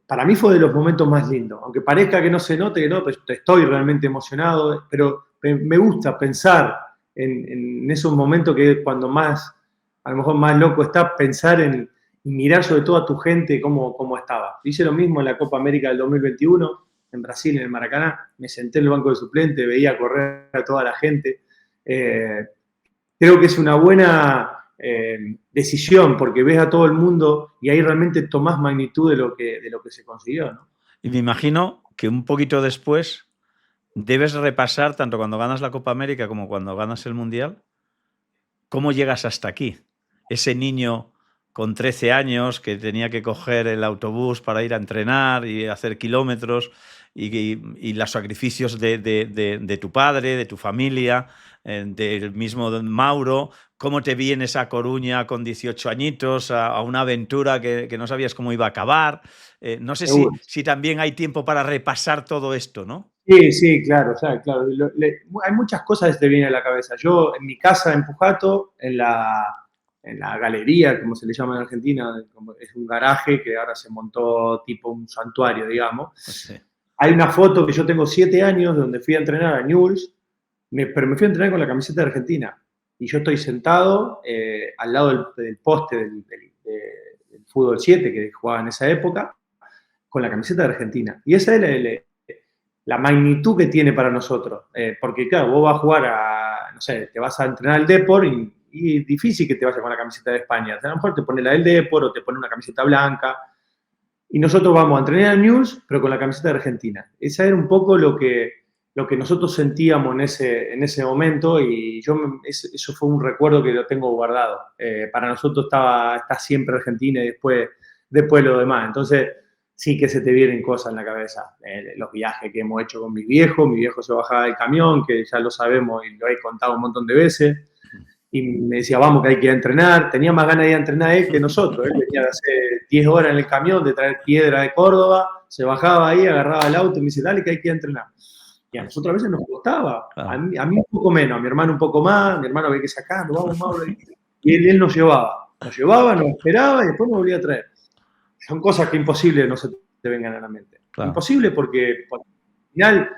Para mí fue de los momentos más lindos, aunque parezca que no se note, que no, pues estoy realmente emocionado, pero me gusta pensar en esos momentos que es cuando más, a lo mejor más loco está, pensar en y mirar sobre todo a tu gente cómo estaba. Hice lo mismo en la Copa América del 2021, en Brasil, en el Maracaná, me senté en el banco de suplente, veía correr a toda la gente. Creo que es una buena decisión porque ves a todo el mundo y ahí realmente tomás magnitud de lo que se consiguió, ¿no? Y me imagino que un poquito después debes repasar, tanto cuando ganas la Copa América como cuando ganas el Mundial, cómo llegas hasta aquí. Ese niño con 13 años que tenía que coger el autobús para ir a entrenar y hacer kilómetros y los sacrificios de tu padre, de tu familia, del mismo Mauro, cómo te vienes a Coruña con 18 añitos a una aventura que no sabías cómo iba a acabar. No sé si también hay tiempo para repasar todo esto, ¿no? Sí, claro, claro. Hay muchas cosas que te vienen a la cabeza. Yo en mi casa en Pujato, en la galería, como se le llama en Argentina, es un garaje que ahora se montó tipo un santuario, digamos. Sí. Hay una foto que yo tengo 7 años donde fui a entrenar a Newell's, pero me fui a entrenar con la camiseta de Argentina. Y yo estoy sentado al lado del poste del fútbol 7 que jugaba en esa época, con la camiseta de Argentina. Y esa es la magnitud que tiene para nosotros. Porque, claro, vos vas a jugar no sé, te vas a entrenar al Depor y es difícil que te vayas con la camiseta de España. A lo mejor te pone la del Depor o te pone una camiseta blanca. Y nosotros vamos a entrenar al News, pero con la camiseta de Argentina. Esa era un poco lo que nosotros sentíamos en ese momento y eso fue un recuerdo que lo tengo guardado. Para nosotros está siempre Argentina y después lo demás. Entonces, sí que se te vienen cosas en la cabeza. Los viajes que hemos hecho con mi viejo se bajaba del camión, que ya lo sabemos y lo he contado un montón de veces. Y me decía, vamos, que hay que ir a entrenar. Tenía más ganas de ir a entrenar él que nosotros. Él venía de hacer 10 horas en el camión, de traer piedra de Córdoba, se bajaba ahí, agarraba el auto y me dice, dale, que hay que ir a entrenar. Y a nosotros a veces nos costaba. A mí un poco menos, a mi hermano un poco más. Mi hermano había que sacarlo, vamos, Mauro. Y él nos llevaba. Nos esperaba y después nos volvía a traer. Son cosas que imposible no se te vengan a la mente. Claro. Imposible porque al final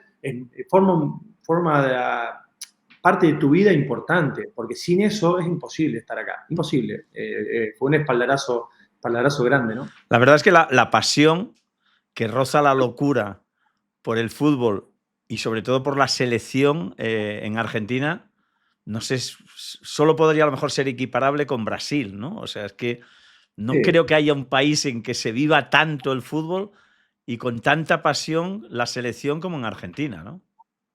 forma de parte de tu vida importante, porque sin eso es imposible estar acá, imposible. Fue un espaldarazo grande, ¿no? La verdad es que la pasión que roza la locura por el fútbol y sobre todo por la selección en Argentina, no sé, solo podría a lo mejor ser equiparable con Brasil, ¿no? O sea, es que no creo que haya un país en que se viva tanto el fútbol y con tanta pasión la selección como en Argentina, ¿no?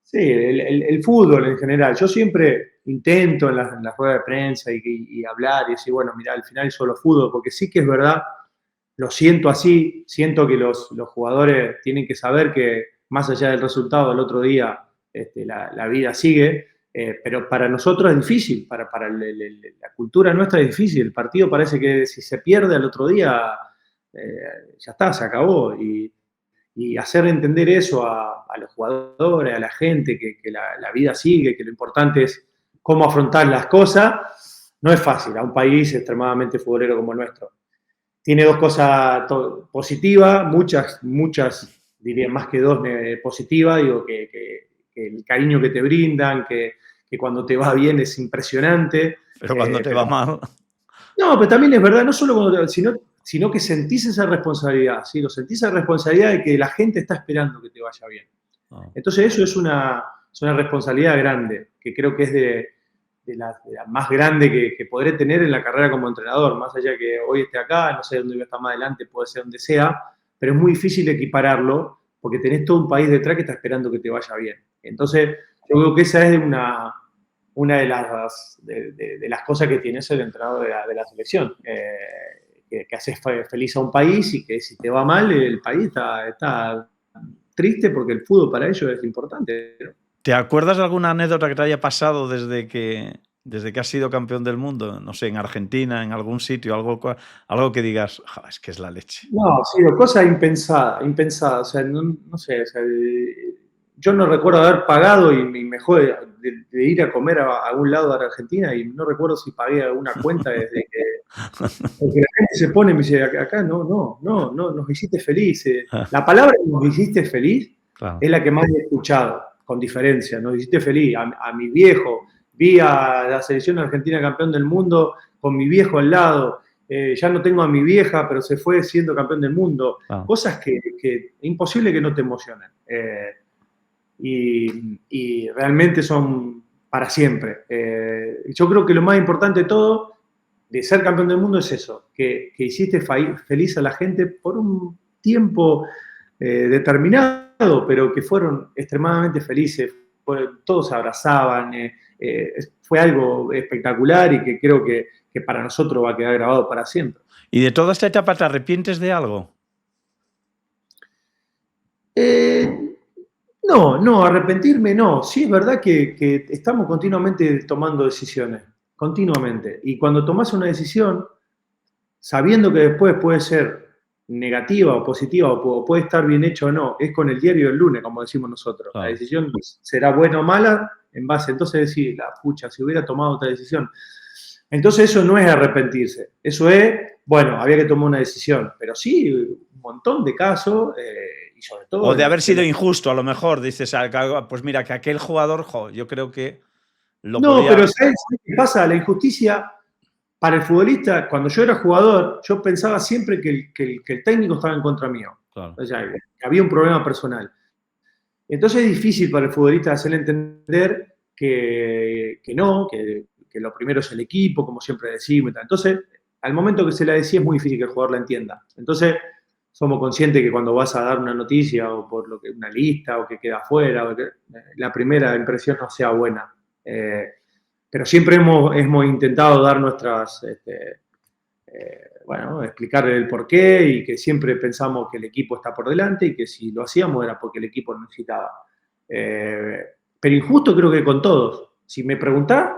Sí, el fútbol en general. Yo siempre intento en las ruedas de prensa y hablar y decir, bueno, mira, al final es solo fútbol, porque sí que es verdad, lo siento así, siento que los jugadores tienen que saber que más allá del resultado del otro día, la vida sigue, pero para nosotros es difícil, para la cultura nuestra es difícil. El partido parece que si se pierde al otro día, ya está, se acabó. Y hacer entender eso a los jugadores, a la gente, que la vida sigue, que lo importante es cómo afrontar las cosas, no es fácil a un país extremadamente futbolero como el nuestro. Tiene dos cosas positivas, muchas, diría más que dos positivas, digo que el cariño que te brindan, que cuando te va bien es impresionante. Pero cuando te va mal... No, pero también es verdad, no solo cuando sino que sentís esa responsabilidad, ¿sí? Lo sentís esa responsabilidad de que la gente está esperando que te vaya bien. Oh. Entonces eso es una responsabilidad grande, que creo que es de la más grande que podré tener en la carrera como entrenador, más allá que hoy esté acá, no sé dónde voy a estar más adelante, puede ser donde sea, pero es muy difícil equipararlo porque tenés todo un país detrás que está esperando que te vaya bien. Entonces, yo creo que esa es una de las cosas que tiene ser el entrenador de la selección. Que haces feliz a un país y que si te va mal, el país está triste porque el fútbol para ellos es importante, ¿no? ¿Te acuerdas de alguna anécdota que te haya pasado desde que has sido campeón del mundo? No sé, en Argentina, en algún sitio, algo que digas, "Ja, es que es la leche". No, sí, cosas impensadas. O sea, no sé, o sea, yo no recuerdo haber pagado y me jode de ir a comer a algún lado de Argentina y no recuerdo si pagué alguna cuenta desde que. Porque la gente se pone y me dice, acá no, nos hiciste feliz. La palabra nos hiciste feliz Claro. es la que más he escuchado, con diferencia. Nos hiciste feliz. A mi viejo, vi a la selección argentina campeón del mundo con mi viejo al lado. Ya no tengo a mi vieja, pero se fue siendo campeón del mundo. Claro. Cosas que es imposible que no te emocionen. Y realmente son para siempre. Yo creo que lo más importante de todo, de ser campeón del mundo, es eso, que hiciste feliz a la gente por un tiempo determinado, pero que fueron extremadamente felices. Todos se abrazaban. Fue algo espectacular y que creo que para nosotros va a quedar grabado para siempre. ¿Y de toda esta etapa te arrepientes de algo? No, arrepentirme no. Sí es verdad que estamos continuamente tomando decisiones, continuamente. Y cuando tomas una decisión, sabiendo que después puede ser negativa o positiva o puede estar bien hecho o no, es con el diario del lunes, como decimos nosotros. La Claro. decisión será buena o mala en base, entonces decir, la pucha, si hubiera tomado otra decisión. Entonces eso no es arrepentirse, eso es, bueno, había que tomar una decisión, pero sí, un montón de casos, y sobre todo O de en haber el sido tema. injusto, a lo mejor dices, pues mira, que aquel jugador, yo creo que lo No, pero podía. ¿sabes qué pasa? La injusticia para el futbolista, cuando yo era jugador, yo pensaba siempre que el técnico estaba en contra mío. Claro. O sea, que había un problema personal. Entonces es difícil para el futbolista hacerle entender que no, que lo primero es el equipo, como siempre decimos. Y tal. Entonces, al momento que se la decía, es muy difícil que el jugador la entienda. Entonces, somos conscientes que cuando vas a dar una noticia o por lo que una lista o que queda afuera, la primera impresión no sea buena. Pero siempre hemos intentado dar nuestras, bueno, explicar el porqué y que siempre pensamos que el equipo está por delante y que si lo hacíamos era porque el equipo lo necesitaba. Pero injusto creo que con todos. Si me preguntás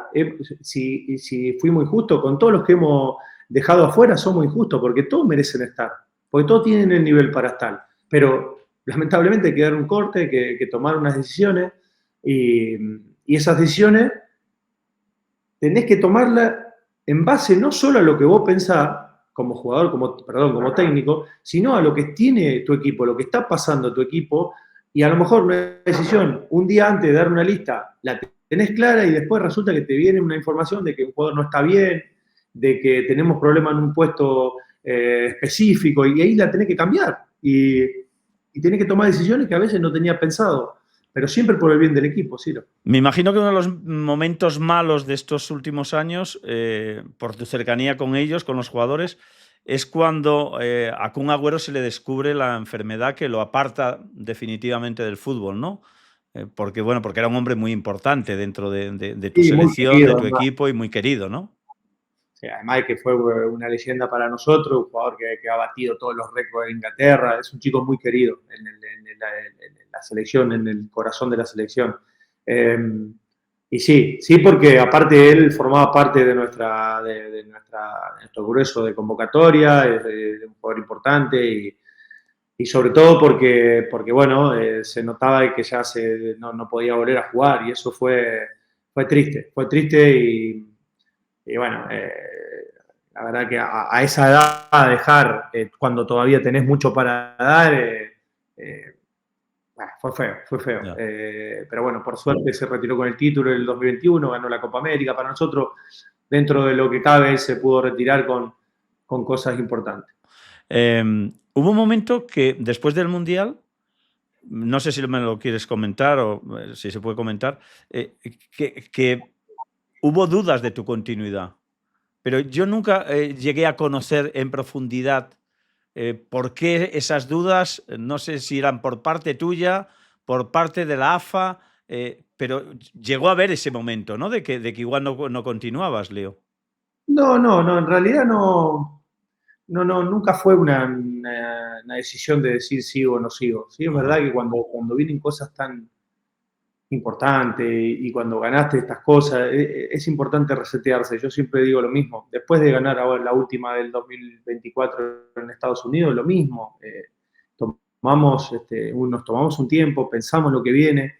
si fui muy justo, con todos los que hemos dejado afuera somos injustos porque todos merecen estar, porque todos tienen el nivel para estar. Pero lamentablemente hay que dar un corte, hay que tomar unas decisiones y esas decisiones tenés que tomarla en base no solo a lo que vos pensás como jugador, como técnico, sino a lo que tiene tu equipo, lo que está pasando tu equipo, y a lo mejor una decisión, un día antes de dar una lista, la tenés clara y después resulta que te viene una información de que un jugador no está bien, de que tenemos problemas en un puesto específico, y ahí la tenés que cambiar. Y tenés que tomar decisiones que a veces no tenías pensado, pero siempre por el bien del equipo, Ciro. Me imagino que uno de los momentos malos de estos últimos años, por tu cercanía con ellos, con los jugadores, es cuando a Kun Agüero se le descubre la enfermedad que lo aparta definitivamente del fútbol, ¿no? Porque era un hombre muy importante dentro de tu Sí, muy selección, de querido, tu además. equipo y muy querido, ¿no? Sí, además de que fue una leyenda para nosotros, un jugador que ha batido todos los récords de Inglaterra, es un chico muy querido en la selección, en el corazón de la selección. Eh, y sí, porque aparte él formaba parte de nuestro grueso de convocatoria, es un jugador importante y sobre todo porque bueno, se notaba que ya no podía volver a jugar y eso fue triste y bueno, la verdad que a esa edad dejar, cuando todavía tenés mucho para dar, bueno, fue feo. Ya. Pero bueno, por suerte se retiró con el título en el 2021, ganó la Copa América. Para nosotros dentro de lo que cabe, él se pudo retirar con cosas importantes. Hubo un momento que después del Mundial, no sé si me lo quieres comentar o si se puede comentar, que hubo dudas de tu continuidad, pero yo nunca llegué a conocer en profundidad por qué esas dudas, no sé si eran por parte tuya, por parte de la AFA, pero llegó a haber ese momento, ¿no? De que igual no continuabas, Leo. No, en realidad no, nunca fue una decisión de decir sigo o no sigo. Sí, es verdad que cuando vienen cosas tan importantes y cuando ganaste estas cosas, es importante resetearse. Yo siempre digo lo mismo. Después de ganar ahora la última del 2024 en Estados Unidos, lo mismo. Nos tomamos un tiempo, pensamos lo que viene,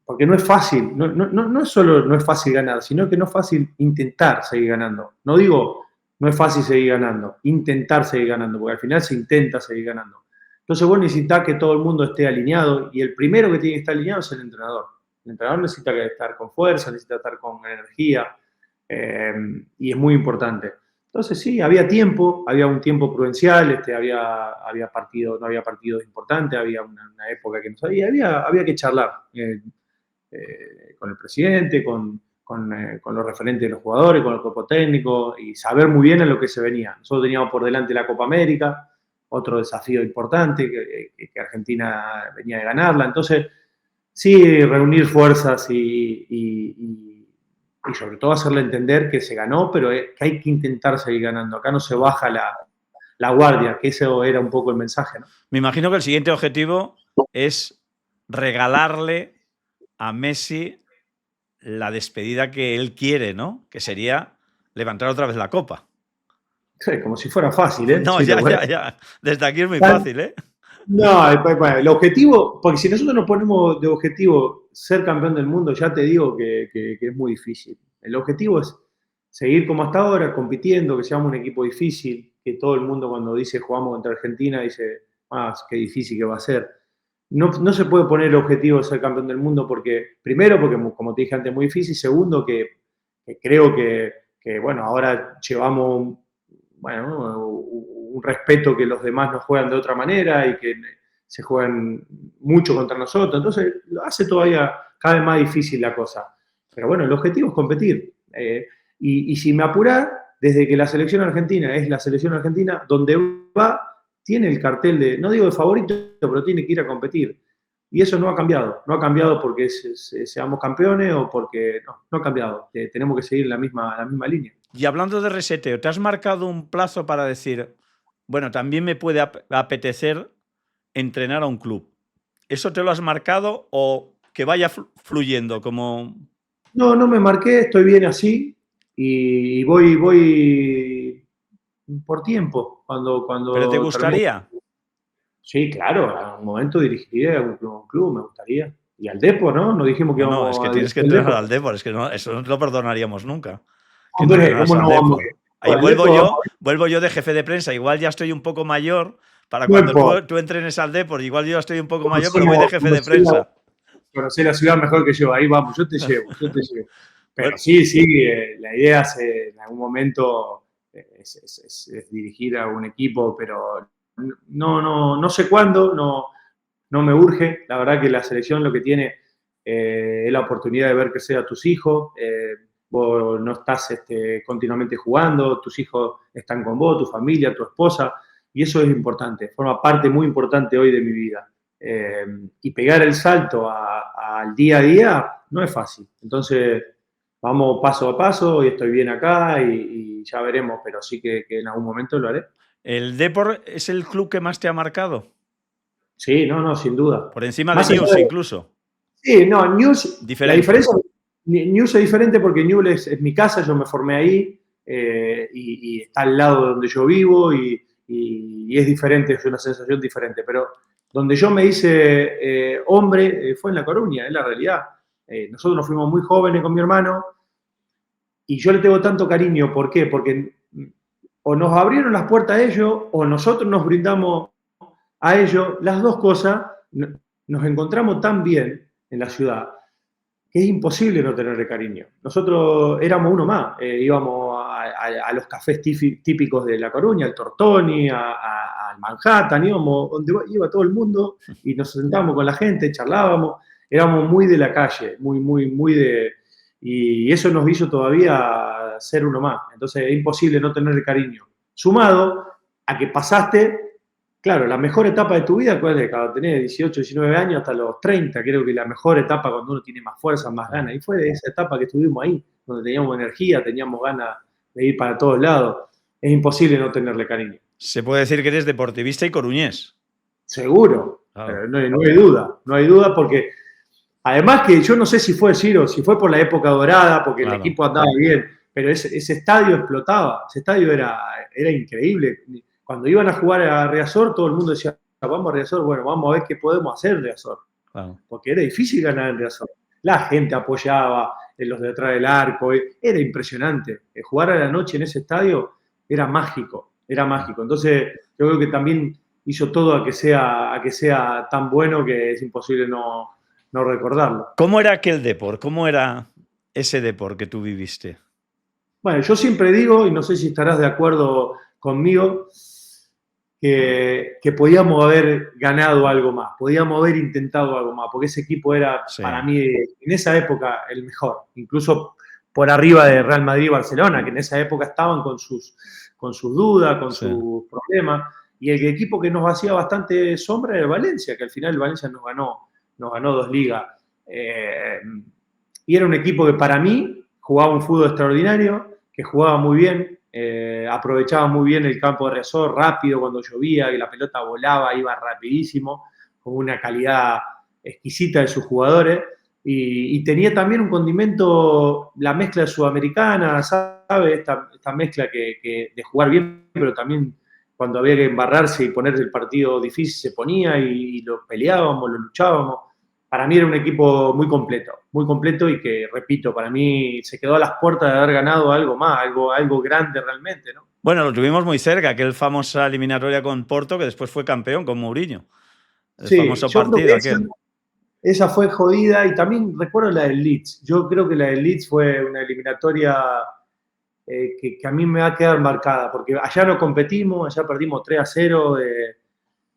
porque no es fácil, no es solo no es fácil ganar, sino que no es fácil intentar seguir ganando. No digo no es fácil seguir ganando, intentar seguir ganando, porque al final se intenta seguir ganando. Entonces vos necesitas que todo el mundo esté alineado y el primero que tiene que estar alineado es el entrenador. El entrenador necesita estar con fuerza, necesita estar con energía y es muy importante. Entonces sí, había un tiempo prudencial, había partidos, no había partidos importantes, había una época que no sabía, había que charlar con el presidente, con los referentes de los jugadores, con el cuerpo técnico y saber muy bien en lo que se venía. Nosotros teníamos por delante la Copa América, otro desafío importante que Argentina venía de ganarla. Entonces, sí, reunir fuerzas y sobre todo hacerle entender que se ganó, pero que hay que intentar seguir ganando. Acá no se baja la guardia, que eso era un poco el mensaje, ¿no? Me imagino que el siguiente objetivo es regalarle a Messi la despedida que él quiere, ¿no? Que sería levantar otra vez la copa. Sí, como si fuera fácil, ¿eh? No, Sí, ya. Desde aquí es muy fácil, ¿eh? No, el objetivo, porque si nosotros nos ponemos de objetivo ser campeón del mundo, ya te digo que es muy difícil. El objetivo es seguir como hasta ahora, compitiendo, que seamos un equipo difícil, que todo el mundo cuando dice jugamos contra Argentina dice, qué difícil que va a ser. No se puede poner el objetivo de ser campeón del mundo porque, primero, porque como te dije antes, es muy difícil, segundo, que creo que, bueno, ahora llevamos, bueno, un respeto que los demás nos juegan de otra manera y que se juegan mucho contra nosotros. Entonces, lo hace todavía cada vez más difícil la cosa. Pero bueno, el objetivo es competir. Y si me apura, desde que la selección argentina es la selección argentina, donde va, tiene el cartel de, no digo de favorito, pero tiene que ir a competir. Y eso no ha cambiado. No ha cambiado porque seamos campeones o porque no ha cambiado. Tenemos que seguir la misma línea. Y hablando de reseteo, ¿te has marcado un plazo para decir, bueno, también me puede apetecer entrenar a un club? ¿Eso te lo has marcado o que vaya fluyendo como...? No me marqué, estoy bien así y voy por tiempo. Cuando ¿Pero te gustaría? Sí, claro, a un momento dirigiría a un club, me gustaría. Y al Depor, ¿no? No dijimos que No, es íbamos que a tienes que dirigir al entrenar Depor. al Depor, es que no, eso no lo perdonaríamos nunca. Que tú Hombre, entrenas ¿cómo al no vamos Depor. Ahí al Depor? vuelvo yo de jefe de prensa, igual ya estoy un poco mayor para No cuando importa. tú entrenes al Depor, igual yo ya estoy un poco mayor, pero voy de jefe de prensa. Conocés la ciudad mejor que yo, ahí vamos, yo te llevo. Pero Bueno, sí, la idea es en algún momento es dirigir a un equipo, pero no sé cuándo, no me urge. La verdad que la selección lo que tiene es la oportunidad de ver crecer a tus hijos. Vos no estás continuamente jugando, tus hijos están con vos, tu familia, tu esposa, y eso es importante, forma parte muy importante hoy de mi vida. Y pegar el salto al día a día no es fácil. Entonces, vamos paso a paso y estoy bien acá y ya veremos, pero sí que en algún momento lo haré. ¿el Depor es el club que más te ha marcado? Sí, no, sin duda. Por encima de Más allá News, de, incluso. sí, no, News, la Diferente. diferencia, News es diferente porque News es mi casa, yo me formé ahí y está al lado de donde yo vivo y es diferente, es una sensación diferente, pero donde yo me hice hombre fue en La Coruña, es la realidad. Nosotros nos fuimos muy jóvenes con mi hermano y yo le tengo tanto cariño, ¿por qué? Porque o nos abrieron las puertas a ellos o nosotros nos brindamos a ellos, las dos cosas, nos encontramos tan bien en la ciudad que es imposible no tenerle cariño. Nosotros éramos uno más, íbamos a los cafés típicos de La Coruña, al Tortoni, al Manhattan, íbamos donde iba todo el mundo y nos sentábamos con la gente, charlábamos, éramos muy de la calle, muy de... Y eso nos hizo todavía ser uno más. Entonces es imposible no tenerle cariño. Sumado a que pasaste, claro, la mejor etapa de tu vida, ¿cuál es? Cuando tenés 18, 19 años hasta los 30, creo que la mejor etapa cuando uno tiene más fuerza, más ganas. Y fue de esa etapa que estuvimos ahí, donde teníamos energía, teníamos ganas de ir para todos lados. Es imposible no tenerle cariño. Se puede decir que eres deportivista y coruñés. Seguro, Claro. no hay duda porque además que yo no sé si fue Ciro, si fue por la época dorada, porque Claro. el equipo andaba bien, pero ese estadio explotaba, ese estadio era increíble. Cuando iban a jugar a Riazor, todo el mundo decía, vamos a Riazor, bueno, vamos a ver qué podemos hacer en Riazor. Claro. Porque era difícil ganar en Riazor. La gente apoyaba en los de atrás del arco, era impresionante. Jugar a la noche en ese estadio era mágico, Entonces, yo creo que también hizo todo a que sea tan bueno que es imposible no recordarlo. ¿Cómo era aquel deporte? ¿Cómo era ese deporte que tú viviste? Bueno, yo siempre digo, y no sé si estarás de acuerdo conmigo, que podíamos haber ganado algo más, podíamos haber intentado algo más, porque ese equipo era, para mí, en esa época, el mejor, incluso por arriba de Real Madrid y Barcelona, que en esa época estaban con sus dudas, con sus problemas, y el equipo que nos hacía bastante sombra era el Valencia, que al final el Valencia nos ganó 2 ligas. Y era un equipo que para mí jugaba un fútbol extraordinario, que jugaba muy bien, aprovechaba muy bien el campo de Riazor, rápido cuando llovía, que la pelota volaba, iba rapidísimo, con una calidad exquisita de sus jugadores, y tenía también un condimento, la mezcla sudamericana, ¿sabe? Esta mezcla de jugar bien, pero también cuando había que embarrarse y poner el partido difícil se ponía y lo peleábamos, lo luchábamos. Para mí era un equipo muy completo y que, repito, para mí se quedó a las puertas de haber ganado algo más, algo grande realmente, ¿no? Bueno, lo tuvimos muy cerca, aquel famosa eliminatoria con Porto, que después fue campeón con Mourinho. El famoso yo creo partido que aquel. esa fue jodida y también recuerdo la del Leeds. Yo creo que la del Leeds fue una eliminatoria que a mí me va a quedar marcada, porque allá no competimos, allá perdimos 3-0,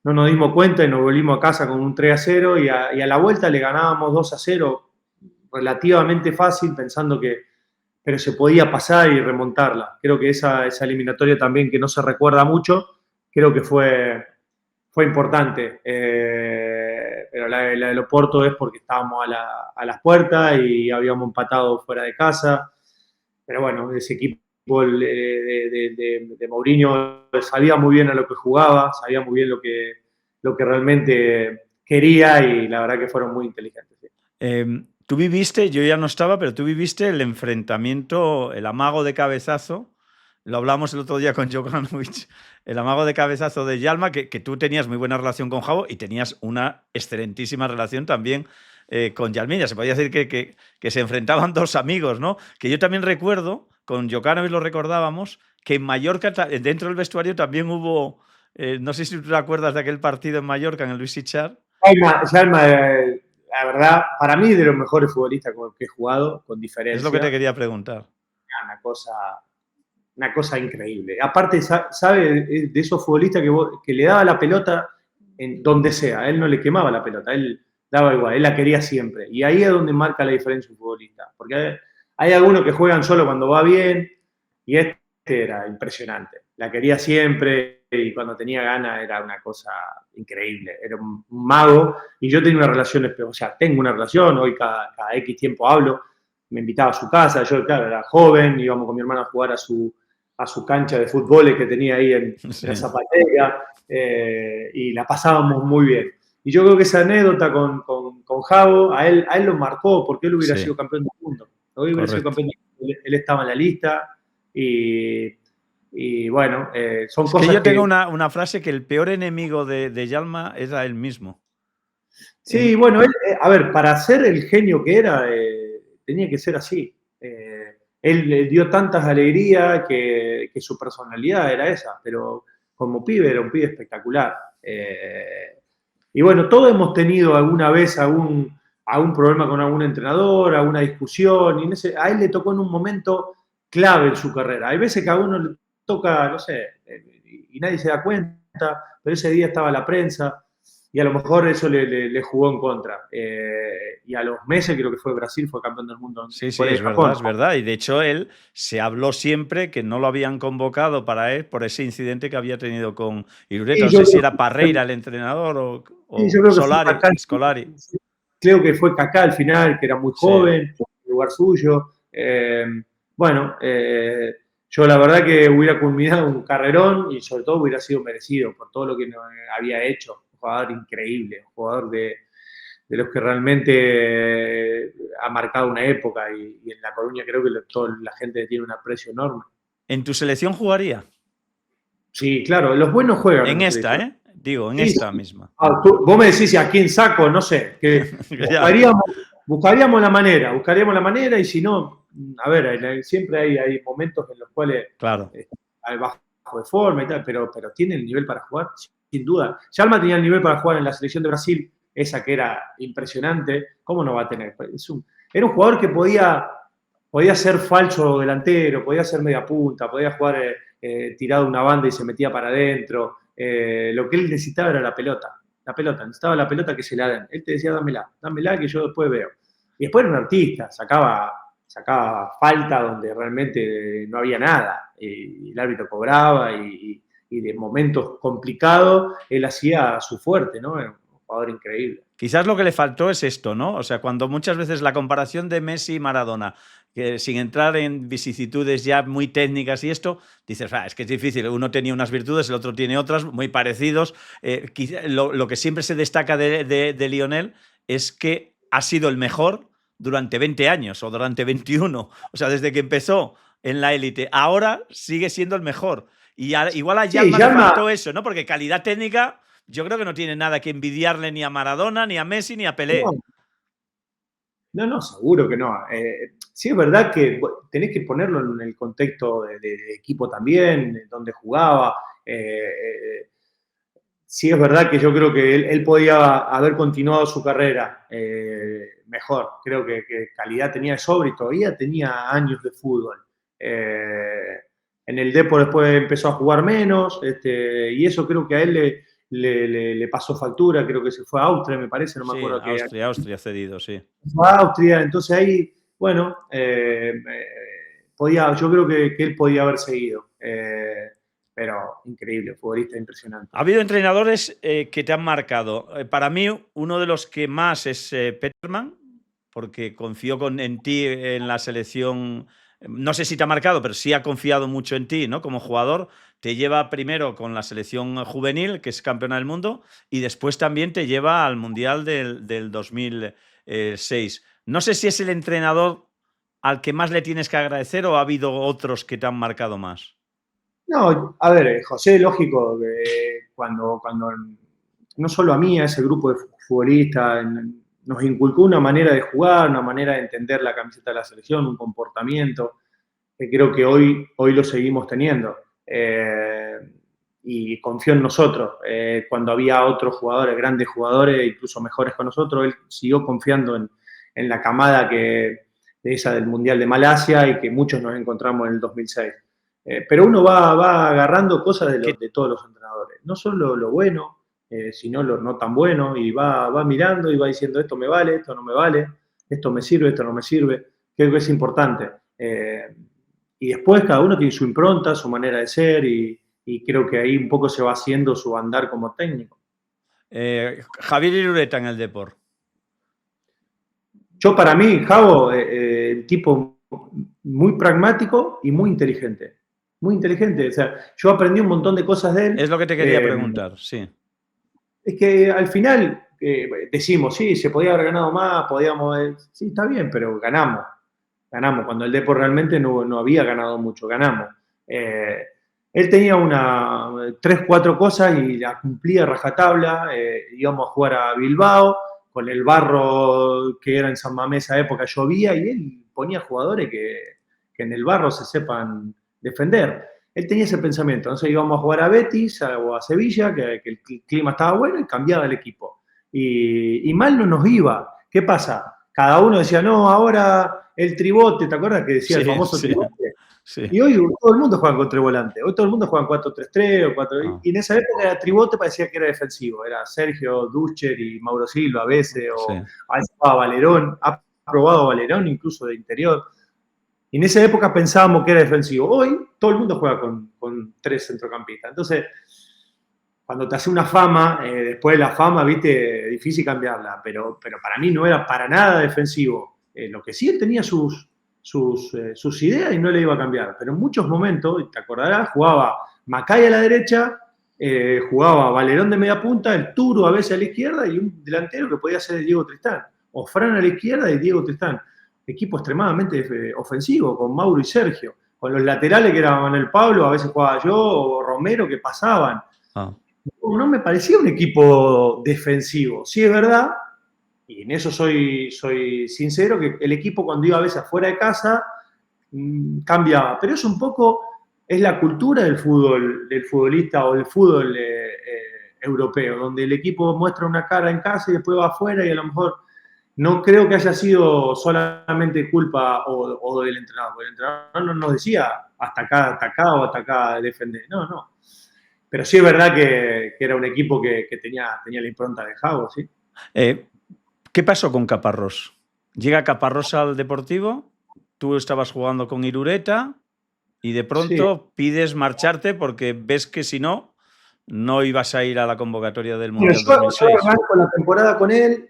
no nos dimos cuenta y nos volvimos a casa con un 3-0 y a la vuelta le ganábamos 2-0 relativamente fácil, pensando pero se podía pasar y remontarla. Creo que esa eliminatoria también, que no se recuerda mucho, creo que fue importante. Pero la de Oporto es porque estábamos a las puertas y habíamos empatado fuera de casa. Pero bueno, ese equipo de Mourinho sabía muy bien a lo que jugaba, sabía muy bien lo que realmente quería y la verdad que fueron muy inteligentes. ¿Sí? Tú viviste, yo ya no estaba, pero tú viviste el enfrentamiento, el amago de cabezazo. Lo hablamos el otro día con Jokanovic, el amago de cabezazo de Yalma, que tú tenías muy buena relación con Javo y tenías una excelentísima relación también con Yalmiña. Se podía decir que se enfrentaban dos amigos, ¿no? Que yo también recuerdo, con Jokanovic lo recordábamos, que en Mallorca, dentro del vestuario también hubo, no sé si tú te acuerdas de aquel partido en Mallorca, en el Luis Sitchar. Yalma, la verdad, para mí de los mejores futbolistas con los que he jugado, con diferencia. Es lo que te quería preguntar. Una cosa increíble. Aparte, sabe de esos futbolistas que le daba la pelota en donde sea. A él no le quemaba la pelota, él daba igual, él la quería siempre. Y ahí es donde marca la diferencia un futbolista. Porque hay algunos que juegan solo cuando va bien, y este era impresionante. La quería siempre y cuando tenía ganas era una cosa increíble. Era un mago y yo tenía una relación, o sea, tengo una relación, hoy cada X tiempo hablo, me invitaba a su casa, yo claro, era joven, íbamos con mi hermano a jugar a su cancha de fútbol que tenía ahí en la Zapatera, y la pasábamos muy bien. Y yo creo que esa anécdota con Javo, a él lo marcó, porque él hubiera sido campeón del mundo. Hoy hubiera sido campeón del mundo, él estaba en la lista, y bueno, son cosas que yo tengo una frase que el peor enemigo de Yalma era él mismo. Sí, bueno, él, a ver, para ser el genio que era, tenía que ser así. Él dio tantas alegrías que su personalidad era esa, pero como pibe era un pibe espectacular. Y bueno, todos hemos tenido alguna vez algún a un problema con algún entrenador, a una discusión, y a él le tocó en un momento clave en su carrera. Hay veces que a uno le toca, no sé, y nadie se da cuenta, pero ese día estaba la prensa, y a lo mejor eso le jugó en contra. Y a los meses, creo que fue Brasil, fue campeón del mundo Sí, sí, fuera de es Japón. verdad, es verdad. Y de hecho él se habló siempre que no lo habían convocado para él por ese incidente que había tenido con Irureta. No sé si era Parreira el entrenador yo o creo que fue Solari, Kaká. Scolari. Creo que fue Kaká al final, que era muy Sí. joven, en lugar suyo. Bueno, yo la verdad que hubiera culminado un carrerón y sobre todo hubiera sido merecido por todo lo que había hecho. Un jugador increíble, un jugador de los que realmente ha marcado una época y en La Coruña creo que toda la gente tiene un aprecio enorme. ¿En tu selección jugaría? Sí, claro, los buenos juegan En la esta, selección. ¿eh? Digo, en Sí, esta sí. misma. Vos me decís a quién saco, no sé, que Ya, buscaríamos la manera y si no, a ver, siempre hay momentos en los cuales claro. hay bajo de forma y tal, pero tiene el nivel para jugar, sin duda. Yalma tenía el nivel para jugar en la selección de Brasil, esa que era impresionante, ¿cómo no va a tener? Era un jugador que podía ser falso delantero, podía ser media punta, podía jugar tirado una banda y se metía para adentro. Lo que él necesitaba era la pelota, necesitaba la pelota que se la den. Él te decía, dámela que yo después veo. Y después era un artista, sacaba falta donde realmente no había nada. Y el árbitro cobraba y de momentos complicados él hacía su fuerte, ¿no? Era un jugador increíble. Quizás lo que le faltó es esto, ¿no? O sea, cuando muchas veces la comparación de Messi y Maradona, que sin entrar en vicisitudes ya muy técnicas y esto, dices, es que es difícil, uno tenía unas virtudes, el otro tiene otras, muy parecidos. Lo que siempre se destaca de Lionel es que ha sido el mejor durante 20 años o durante 21. O sea, desde que empezó en la élite, ahora sigue siendo el mejor. Y igual a Sí, Yalma le faltó eso, ¿no? Porque calidad técnica yo creo que no tiene nada que envidiarle ni a Maradona, ni a Messi, ni a Pelé. No, seguro que no. Sí es verdad que tenés que ponerlo en el contexto de equipo también, donde jugaba. Sí es verdad que yo creo que él podía haber continuado su carrera mejor. Creo que calidad tenía de sobra y todavía tenía años de fútbol. En el Depor después empezó a jugar menos y eso creo que a él le pasó factura. Creo que se fue a Austria, me parece, no me Sí, acuerdo qué. Austria cedido, sí. Fue a Austria, entonces ahí, bueno, yo creo que él podía haber seguido. Pero increíble, futbolista impresionante. Ha habido entrenadores que te han marcado. Para mí, uno de los que más es Peterman, porque confío en ti en la selección. No sé si te ha marcado, pero sí ha confiado mucho en ti, ¿no? Como jugador. Te lleva primero con la selección juvenil, que es campeona del mundo, y después también te lleva al Mundial del 2006. No sé si es el entrenador al que más le tienes que agradecer o ha habido otros que te han marcado más. No, a ver, José, lógico, cuando no solo a mí, a ese grupo de futbolistas, nos inculcó una manera de jugar, una manera de entender la camiseta de la selección, un comportamiento, que creo que hoy lo seguimos teniendo. Y confió en nosotros. Cuando había otros jugadores, grandes jugadores, incluso mejores con nosotros, él siguió confiando en la camada esa del Mundial de Malasia y que muchos nos encontramos en el 2006. Pero uno va agarrando cosas de todos los entrenadores, no solo lo bueno, sino lo no tan bueno, y va mirando y va diciendo esto me vale, esto no me vale, esto me sirve, esto no me sirve, creo que es importante. Y después cada uno tiene su impronta, su manera de ser, y creo que ahí un poco se va haciendo su andar como técnico. Javier Irureta en el Depor. Yo para mí, Javo, tipo muy pragmático y muy inteligente. Muy inteligente. O sea, yo aprendí un montón de cosas de él. Es lo que te quería preguntar, sí. Es que al final decimos, sí, se podía haber ganado más, sí, está bien, pero ganamos. Ganamos. Cuando el Depor realmente no había ganado mucho, ganamos. Él tenía 3, 4 cosas y las cumplía rajatabla. Íbamos a jugar a Bilbao, con el barro que era en San Mamés esa época llovía y él ponía jugadores que en el barro se sepan defender. Él tenía ese pensamiento. Entonces íbamos a jugar a Betis o a Sevilla, que el clima estaba bueno y cambiaba el equipo. Y mal no nos iba. ¿Qué pasa? Cada uno decía, no, ahora el tribote, ¿te acuerdas que decía el famoso tribote? Sí. Y hoy todo el mundo juega con trivolante. Hoy todo el mundo juega en 4-3-3 o 4. Y en esa época era tribote, parecía que era defensivo. Era Sergio, Duscher y Mauro Silva a veces, o a veces jugaba Valerón. Ha probado Valerón incluso de interior. Y en esa época pensábamos que era defensivo. Hoy todo el mundo juega con 3 centrocampistas. Entonces, cuando te hace una fama, después de la fama, viste, difícil cambiarla. Pero para mí no era para nada defensivo. Lo que sí, él tenía sus ideas y no le iba a cambiar. Pero en muchos momentos, te acordarás, jugaba Macay a la derecha, jugaba Valerón de media punta, el Turo a veces a la izquierda y un delantero que podía ser Diego Tristán. O Fran a la izquierda y Diego Tristán. Equipo extremadamente ofensivo, con Mauro y Sergio. Con los laterales que eran Manuel Pablo, a veces jugaba yo, o Romero, que pasaban. No me parecía un equipo defensivo. Sí es verdad, y en eso soy sincero, que el equipo cuando iba a veces afuera de casa cambiaba. Pero es un poco, es la cultura del fútbol, del futbolista o del fútbol europeo, donde el equipo muestra una cara en casa y después va afuera y a lo mejor no creo que haya sido solamente culpa o del entrenador, porque el entrenador no nos decía hasta acá o hasta acá defender. No. Pero sí es verdad que era un equipo que tenía la impronta de Jago, ¿sí? ¿Qué pasó con Caparrós? Llega Caparrós al Deportivo, tú estabas jugando con Irureta y de pronto pides marcharte porque ves que si no ibas a ir a la convocatoria del Mundial 2006. Yo arranco la temporada con él,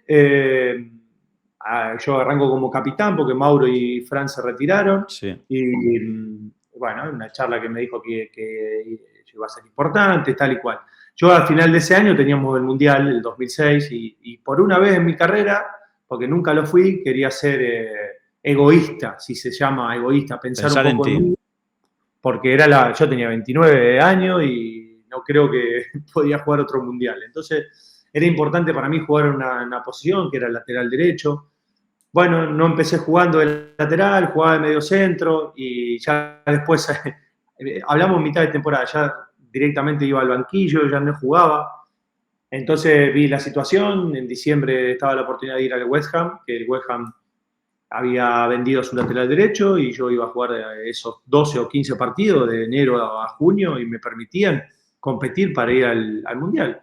yo arranco como capitán porque Mauro y Fran se retiraron. Sí. Y bueno, una charla que me dijo que iba a ser importante, tal y cual. Yo al final de ese año teníamos el Mundial, el 2006, y por una vez en mi carrera, porque nunca lo fui, quería ser egoísta, si se llama egoísta, pensar un poco en mí, porque yo tenía 29 años y no creo que podía jugar otro Mundial. Entonces era importante para mí jugar en una posición que era el lateral derecho. Bueno, no empecé jugando de lateral, jugaba de medio centro y ya después hablamos en mitad de temporada, ya directamente iba al banquillo, ya no jugaba. Entonces vi la situación, en diciembre estaba la oportunidad de ir al West Ham, que el West Ham había vendido su lateral derecho y yo iba a jugar esos 12 o 15 partidos de enero a junio y me permitían competir para ir al Mundial.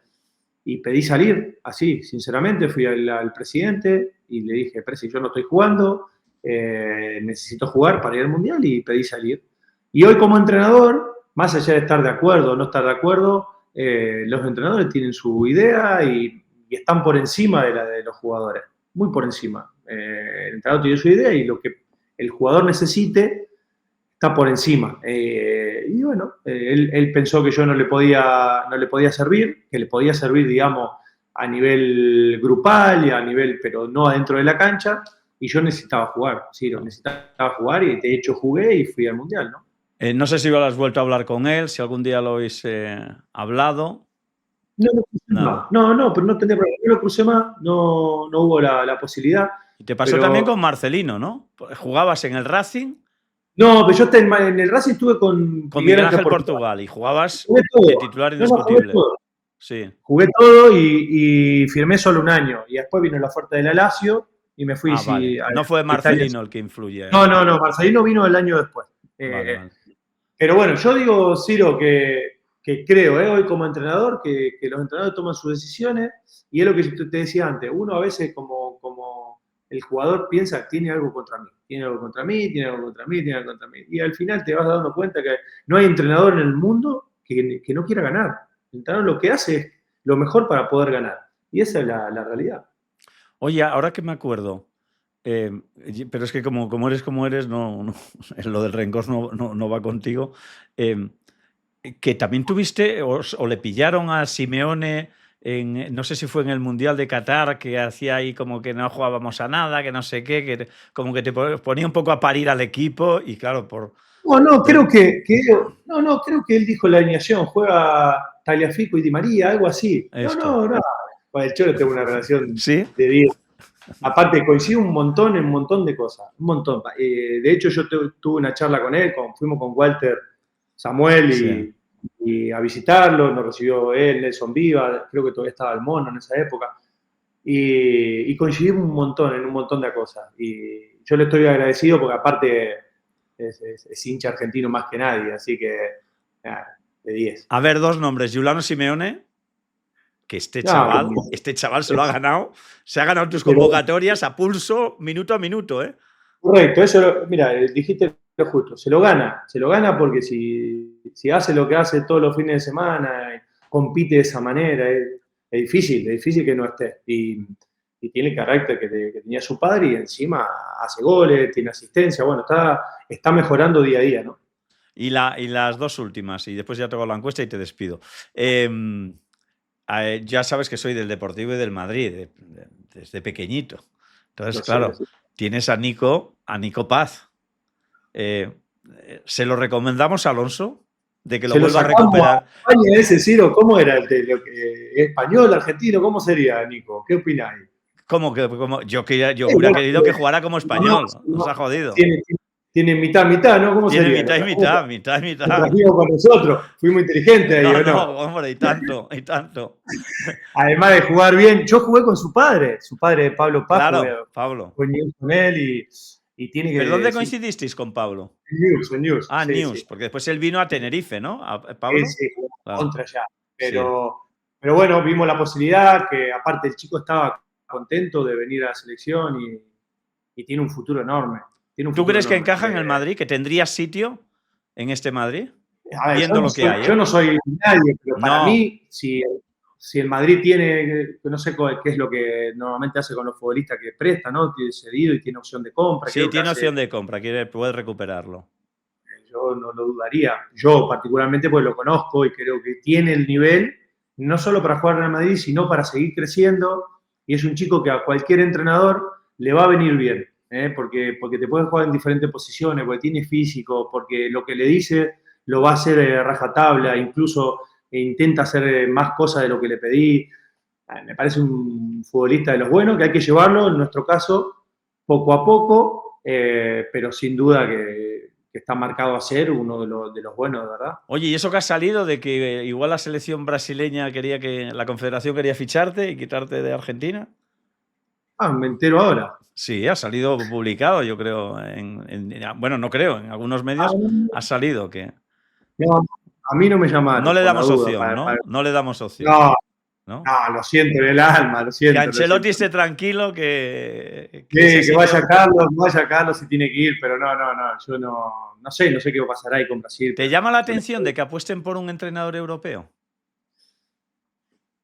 Y pedí salir, así, sinceramente, fui al presidente y le dije, presi, yo no estoy jugando, necesito jugar para ir al Mundial y pedí salir. Y hoy como entrenador, más allá de estar de acuerdo o no estar de acuerdo, los entrenadores tienen su idea y están por encima de la de los jugadores, muy por encima. El entrenador tiene su idea y lo que el jugador necesite está por encima. Y bueno, él pensó que yo no le podía servir, que le podía servir, digamos, a nivel grupal y a nivel, pero no adentro de la cancha, y yo necesitaba jugar, sí, necesitaba jugar y de hecho jugué y fui al Mundial, ¿no? No sé si has vuelto a hablar con él, si algún día lo habéis hablado. No, pero no tendría problema. Yo lo crucé más, no hubo la posibilidad. Y te pasó también con Marcelino, ¿no? ¿Jugabas en el Racing? No, pero yo en el Racing estuve con Miguel Ángel Portugal y jugabas de titular indiscutible. Sí. Jugué todo y firmé solo un año. Y después vino la oferta de la Lazio y me fui. Vale. No fue Marcelino el que influye. No, Marcelino vino el año después. Vale. Pero bueno, yo digo, Ciro, que creo, hoy como entrenador, que los entrenadores toman sus decisiones y es lo que te decía antes. Uno a veces como el jugador piensa, tiene algo contra mí, tiene algo contra mí. Y al final te vas dando cuenta que no hay entrenador en el mundo que no quiera ganar. El entrenador lo que hace es lo mejor para poder ganar. Y esa es la realidad. Oye, ahora que me acuerdo, pero es que como eres, no, lo del rencor no va contigo. Que también tuviste, o le pillaron a Simeone, no sé si fue en el Mundial de Qatar, que hacía ahí como que no jugábamos a nada, que no sé qué, que como que te ponía un poco a parir al equipo y claro, creo que él dijo la alineación, juega Tagliafico y Di María, algo así. No. Con el Cholo tengo una relación de 10. Aparte, coincido un montón de cosas. Un montón. De hecho, yo tuve una charla con él, fuimos con Walter Samuel y a visitarlo, nos recibió él, Nelson Viva, creo que todavía estaba el Mono en esa época. y coincidimos en un montón de cosas. Y yo le estoy agradecido porque aparte es hincha argentino más que nadie, así que de 10. A ver, dos nombres. Giuliano Simeone, que este chaval se lo ha ganado. Se ha ganado tus convocatorias a pulso, minuto a minuto, ¿eh? Correcto, eso, mira, dijiste lo justo. Se lo gana porque si hace lo que hace todos los fines de semana, compite de esa manera, es difícil que no esté. Y tiene el carácter que tenía su padre y encima hace goles, tiene asistencia, bueno, está mejorando día a día, ¿no? Y las dos últimas, y después ya te hago la encuesta y te despido. Ya sabes que soy del Deportivo y del Madrid, desde pequeñito. Entonces, claro, tienes a Nico Paz. ¿Se lo recomendamos a Alonso? De que lo vuelva a recuperar. España ese, Ciro, ¿cómo era español, argentino? ¿Cómo sería, Nico? ¿Qué opináis? ¿Cómo que? Yo hubiera querido que jugara como español. Nos ha jodido. Tiene mitad, ¿no? ¿Cómo sería? Tiene mitad. Con nosotros. Fuimos inteligentes ahí, no, hombre, y tanto. Además de jugar bien, yo jugué con su padre Pablo Paz. Claro, Pablo. Con él y tiene que... ¿Pero dónde coincidisteis con Pablo? En News. Ah, sí, News, sí. Porque después él vino a Tenerife, ¿no? ¿A Pablo? Sí, claro. Contra allá. Pero bueno, vimos la posibilidad que aparte el chico estaba contento de venir a la selección y tiene un futuro enorme. ¿Tú crees que encaja en el Madrid? ¿Que tendría sitio en este Madrid? A ver, viendo lo que hay. Yo no soy nadie, pero para mí, si el Madrid tiene, no sé qué es lo que normalmente hace con los futbolistas que presta, ¿no? Tiene cedido y tiene opción de compra. Sí, tiene opción de compra, puede recuperarlo. Yo no lo dudaría. Yo particularmente pues lo conozco y creo que tiene el nivel, no solo para jugar en el Madrid, sino para seguir creciendo. Y es un chico que a cualquier entrenador le va a venir bien, porque te puede jugar en diferentes posiciones, porque tiene físico, porque lo que le dice lo va a hacer rajatabla, incluso intenta hacer más cosas de lo que le pedí. Me parece un futbolista de los buenos que hay que llevarlo, en nuestro caso, poco a poco, pero sin duda que está marcado a ser uno de los buenos, de verdad. Oye, ¿y eso que ha salido de que igual la selección brasileña la Confederación quería ficharte y quitarte de Argentina? Me entero ahora. Sí, ha salido publicado, yo creo. Bueno, no creo, en algunos medios ha salido que... No, a mí no me llamaron. No le damos opción, ¿no? No le damos opción. No, lo siento en el alma, lo siento. Que Ancelotti esté tranquilo, que vaya Carlos si tiene que ir, pero no, yo no sé qué pasará ahí con Brasil. ¿Te llama la atención de que apuesten por un entrenador europeo?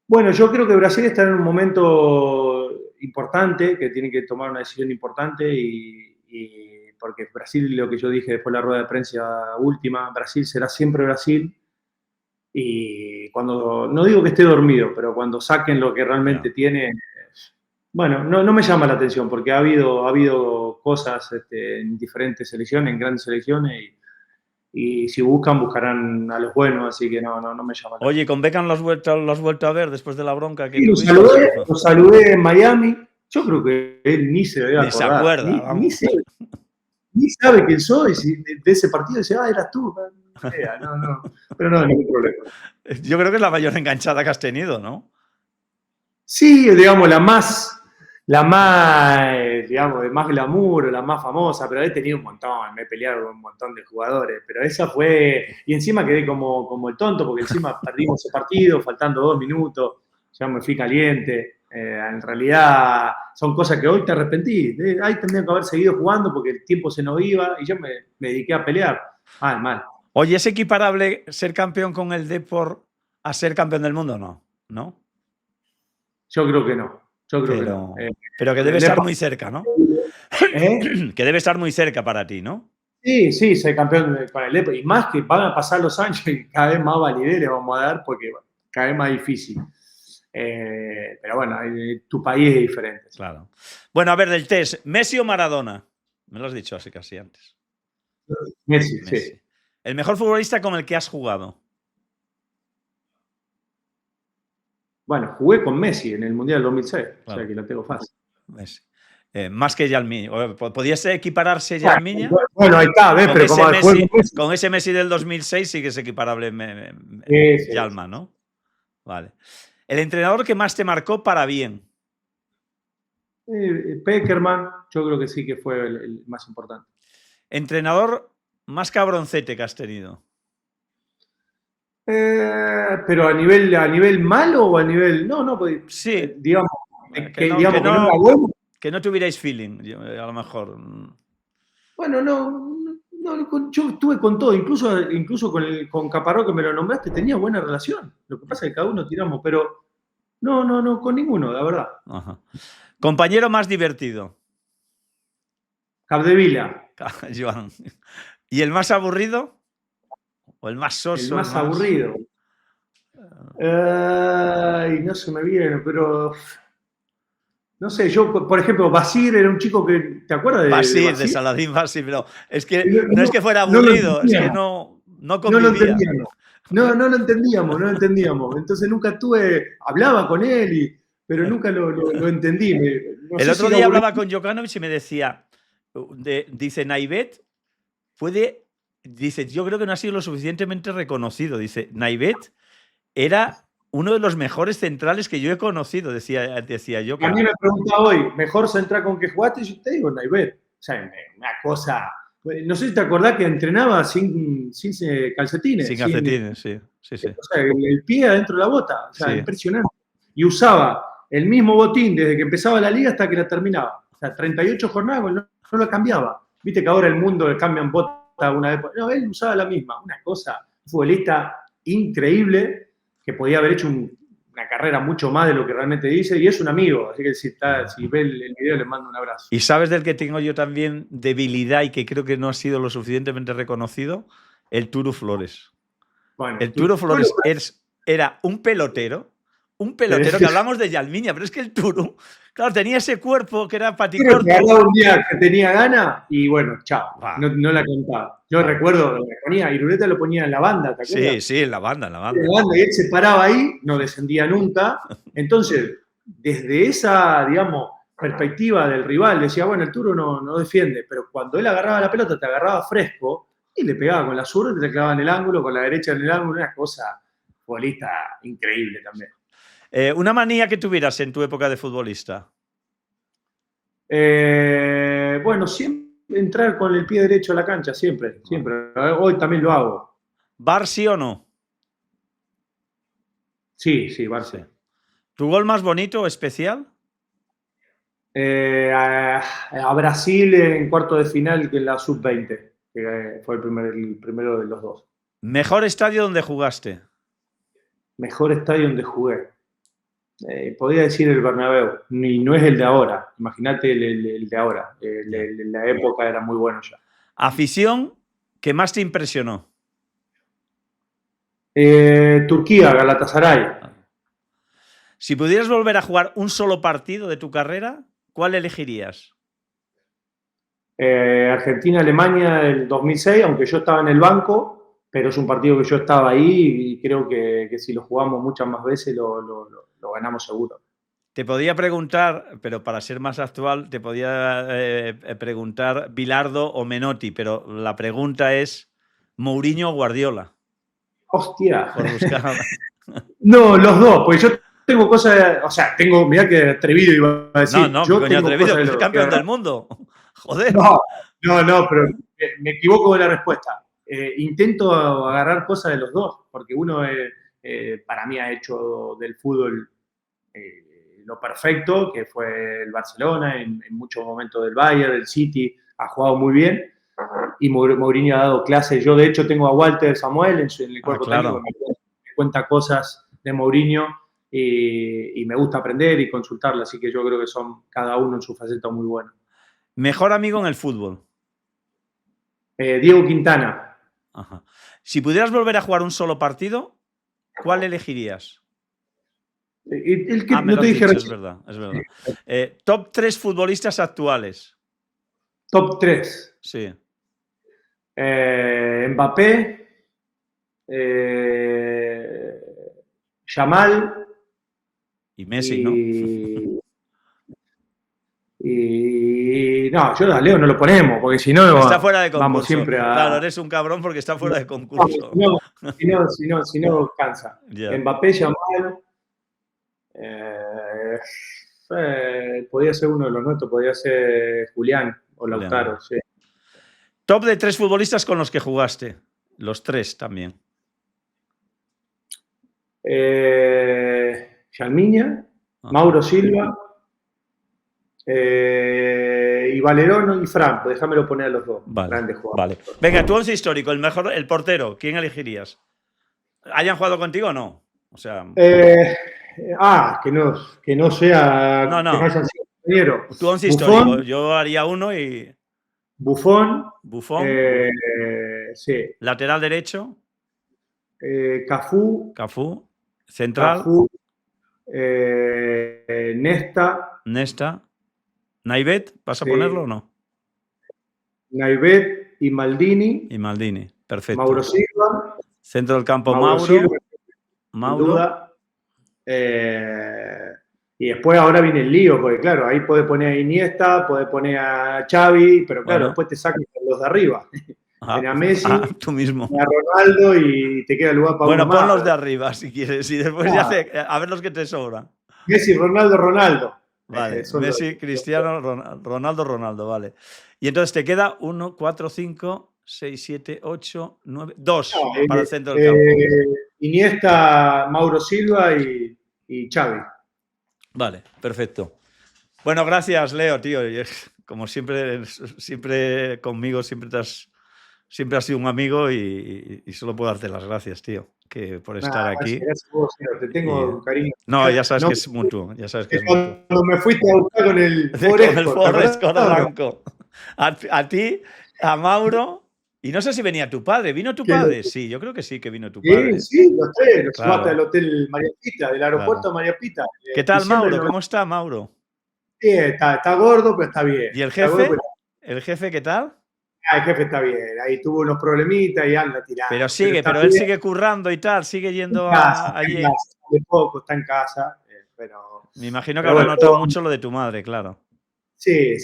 Bueno, yo creo que Brasil está en un momento importante, que tiene que tomar una decisión importante y porque Brasil, lo que yo dije después de la rueda de prensa última, Brasil será siempre Brasil. Y cuando, no digo que esté dormido, pero cuando saquen lo que realmente tiene, bueno, no me llama la atención porque ha habido cosas en diferentes selecciones, en grandes selecciones, y si buscarán a los buenos, así que no me llama la atención. Oye, ¿con Beckham lo has vuelto a ver después de la bronca que tuviste? Lo saludé en Miami. Yo creo que él ni se debe acordar. Ni se acuerda. Ni sabe quién soy. De ese partido dice, eras tú. Pero no hay ningún problema. Yo creo que es la mayor enganchada que has tenido, ¿no? Sí, digamos, la más, digamos, de más glamour, la más famosa, pero he tenido un montón, me he peleado con un montón de jugadores, pero esa fue, y encima quedé como el tonto, porque encima perdimos ese partido, faltando 2 minutos, ya me fui caliente. En realidad son cosas que hoy te arrepentí, ahí tendría que haber seguido jugando porque el tiempo se nos iba y yo me dediqué a pelear. Mal. Oye, ¿es equiparable ser campeón con el Depor a ser campeón del mundo? ¿No? Yo creo que no. No. Pero que debe estar muy cerca, ¿no? Que debe estar muy cerca para ti, ¿no? Sí, ser campeón con el Depor. Y más que van a pasar los años y cada vez más validez le vamos a dar porque cada vez más difícil. Pero bueno, tu país es diferente. Claro. Bueno, a ver, del test, ¿Messi o Maradona? Me lo has dicho así casi antes. Messi. Sí. ¿El mejor futbolista con el que has jugado? Bueno, jugué con Messi en el Mundial del 2006, claro. O sea que lo tengo fácil. Messi. Más que Yalmiña. ¿Podías equipararse Yalmiña? Bueno, ahí está, ¿ves? Pero como con ese Messi del 2006 sí que es equiparable Yalma, ¿no? Vale. ¿El entrenador que más te marcó para bien? Peckerman, yo creo que sí que fue el más importante. Entrenador más cabroncete que has tenido. Pero a nivel malo o a nivel. No, pues, Sí, digamos, que no, digamos que no era bueno. que no tuvierais feeling, a lo mejor. Bueno, yo estuve con todo, incluso con Caparrós, que me lo nombraste, tenía buena relación. Lo que pasa es que cada uno tiramos, pero no, con ninguno, la verdad. Ajá. Compañero más divertido. Capdevila, Joan. ¿Y el más aburrido? ¿O el más el soso? más aburrido. No se me viene, pero. No sé, yo, por ejemplo, Basir era un chico que. ¿Te acuerdas de Basir, de Basir? Saladín Basir, pero es que No, no es que fuera no lo aburrido, es que entendíamos. no No lo convivía. entendíamos. No lo entendíamos. Entonces nunca hablaba con él, pero nunca lo entendí. No El sé si otro era día aburrido. hablaba con Jokanovic y me decía, dice, Naivet dice, yo creo que no ha sido lo suficientemente reconocido. Dice, Naivet era uno de los mejores centrales que yo he conocido, decía A Jokanovic. mí me pregunta hoy, ¿mejor central con qué jugaste? Y yo te digo, Naivet. O sea, una cosa. No sé si te acordás que entrenaba sin calcetines, Sin calcetines, sí. o sea, el pie adentro de la bota. O sea, Sí. impresionante. Y usaba el mismo botín desde que empezaba la liga hasta que la terminaba. O sea, 38 jornadas, no lo cambiaba. Viste que ahora el mundo le cambian botas una vez. No, él usaba la misma. Una cosa, un futbolista increíble que podía haber hecho una carrera mucho más de lo que realmente dice, y es un amigo, así que si ve el video le mando un abrazo. ¿Y sabes del que tengo yo también debilidad y que creo que no ha sido lo suficientemente reconocido? El Turu Flores. Bueno, El Turu Flores era un pelotero que hablamos de Yalmiña, pero es que el Turu, claro, tenía ese cuerpo que era paticorto. Creo que un día que tenía gana y bueno, chao, no la contaba. Yo recuerdo, Irureta lo ponía en la banda, ¿te acuerdas? Sí, en la banda. Y él se paraba ahí, no descendía nunca. Entonces, desde esa, digamos, perspectiva del rival, decía, bueno, el Turu no defiende, pero cuando él agarraba la pelota, te agarraba fresco y le pegaba con la zurda, te clavaba en el ángulo, con la derecha en el ángulo, una cosa futbolista increíble también. Una manía que tuvieras en tu época de futbolista. Bueno, siempre entrar con el pie derecho a la cancha, siempre. Hoy también lo hago. ¿VAR sí o no? Sí, VAR sí. ¿Tu gol más bonito o especial? A Brasil en cuarto de final, que en la sub-20, que fue el primero de los dos. ¿Mejor estadio donde jugaste? Mejor estadio donde jugué. Podría decir el Bernabéu, y no es el de ahora. Imagínate el de ahora. La época era muy bueno ya. ¿Afición que más te impresionó? Turquía, Galatasaray. Si pudieras volver a jugar un solo partido de tu carrera, ¿cuál elegirías? Argentina-Alemania del 2006, aunque yo estaba en el banco, pero es un partido que yo estaba ahí y creo que si lo jugamos muchas más veces lo ganamos seguro. Te podía preguntar, pero para ser más actual, te podía preguntar Bilardo o Menotti, pero la pregunta es ¿Mourinho o Guardiola? Hostia. Por buscar. No, los dos, porque yo tengo cosas, o sea, mirá que atrevido iba a decir. No, yo coño, atrevido, es campeón del mundo. Joder. No, pero me equivoco de la respuesta. Intento agarrar cosas de los dos, porque uno para mí ha hecho del fútbol lo perfecto, que fue el Barcelona, en muchos momentos del Bayern, del City, ha jugado muy bien, y Mourinho ha dado clases. Yo, de hecho, tengo a Walter Samuel en el cuerpo técnico, me cuenta cosas de Mourinho, y me gusta aprender y consultarla, así que yo creo que son cada uno en su faceta muy buena. ¿Mejor amigo en el fútbol? Diego Quintana. Ajá. Si pudieras volver a jugar un solo partido, ¿cuál elegirías? El que no te dije dicho, es verdad. Top 3 futbolistas actuales. Top 3. Sí. Mbappé, Yamal y Messi, ¿no? Y no, yo a Leo no lo ponemos, porque si no está fuera de concurso. Vamos siempre a... Claro, eres un cabrón porque está fuera de concurso. Si no cansa. Yeah. Mbappé, Yamal, Podía ser uno de los nuestros, podía ser Julián o Lautaro, sí. Top de 3 futbolistas con los que jugaste. Los 3 también. Yalmiña, Mauro Silva y Valerón y Fran. Pues déjamelo poner a los dos. Grandes jugadores. Vale. Venga, tu once histórico, el portero. ¿Quién elegirías? ¿Hayan jugado contigo o no? O sea. Que no sea. No. Que no hayan sido compañeros. Tu once histórico. Yo haría uno y. Buffon. Sí. Lateral derecho. Cafú. Central. Cafú. Nesta. Naivet, ¿vas a ponerlo o no? Naivet y Maldini. Perfecto. Mauro Silva. Centro del campo, Mauro. Y después ahora viene el lío, porque claro, ahí puede poner a Iniesta, puede poner a Xavi, pero claro, después te sacan los de arriba. A Messi, tú mismo. A Ronaldo y te queda lugar para uno más. Bueno, pon los de arriba si quieres y después a ver los que te sobran. Messi, Ronaldo. Vale, Messi, Cristiano, Ronaldo, vale. Y entonces te queda 1, 4, 5, 6, 7, 8, 9, 2 para el centro del campo. Iniesta, Mauro Silva y Xavi. Vale, perfecto. Bueno, gracias, Leo, tío. Como siempre conmigo, siempre has sido un amigo y solo puedo darte las gracias, tío, por estar aquí. Gracias a vos, te tengo cariño. No, ya sabes que es mutuo. Cuando me fuiste a buscar con el Forest blanco. A ti, a Mauro. Y no sé si venía tu padre. ¿Vino tu padre? Sí, yo creo que sí que vino tu padre. Sí, los tres. Los llevaste al hotel María Pita, del aeropuerto María Pita. ¿Qué tal, Mauro? ¿Cómo está, Mauro? Sí, está gordo, pero está bien. ¿Y el jefe? ¿El jefe qué tal? El jefe está bien. Ahí tuvo unos problemitas y anda tirando. Pero él sigue currando y tal, sigue yendo allí. De poco, está en casa. Pero, me imagino que habrá notado mucho lo de tu madre, claro. Sí.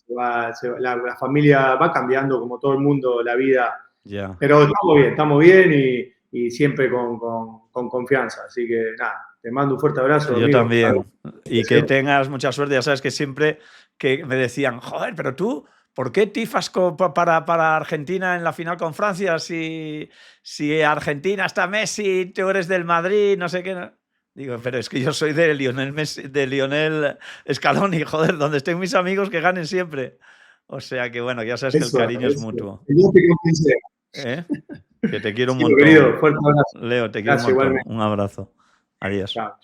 La familia va cambiando como todo el mundo, la vida. Ya. Pero estamos bien y siempre con confianza. Así que nada, te mando un fuerte abrazo. Yo amigo. también. Y que tengas mucha suerte. Ya sabes que siempre que me decían, joder, pero tú, ¿por qué tifas para Argentina en la final con Francia? Si Argentina está Messi, tú eres del Madrid, no sé qué. Digo, pero es que yo soy de Lionel Scaloni, joder, donde estén mis amigos que ganen siempre. O sea que bueno, ya sabes que el cariño es mutuo. Que te quiero un montón. Querido, fuerte abrazo. Leo, te quiero un montón. Un abrazo. Adiós. Chao.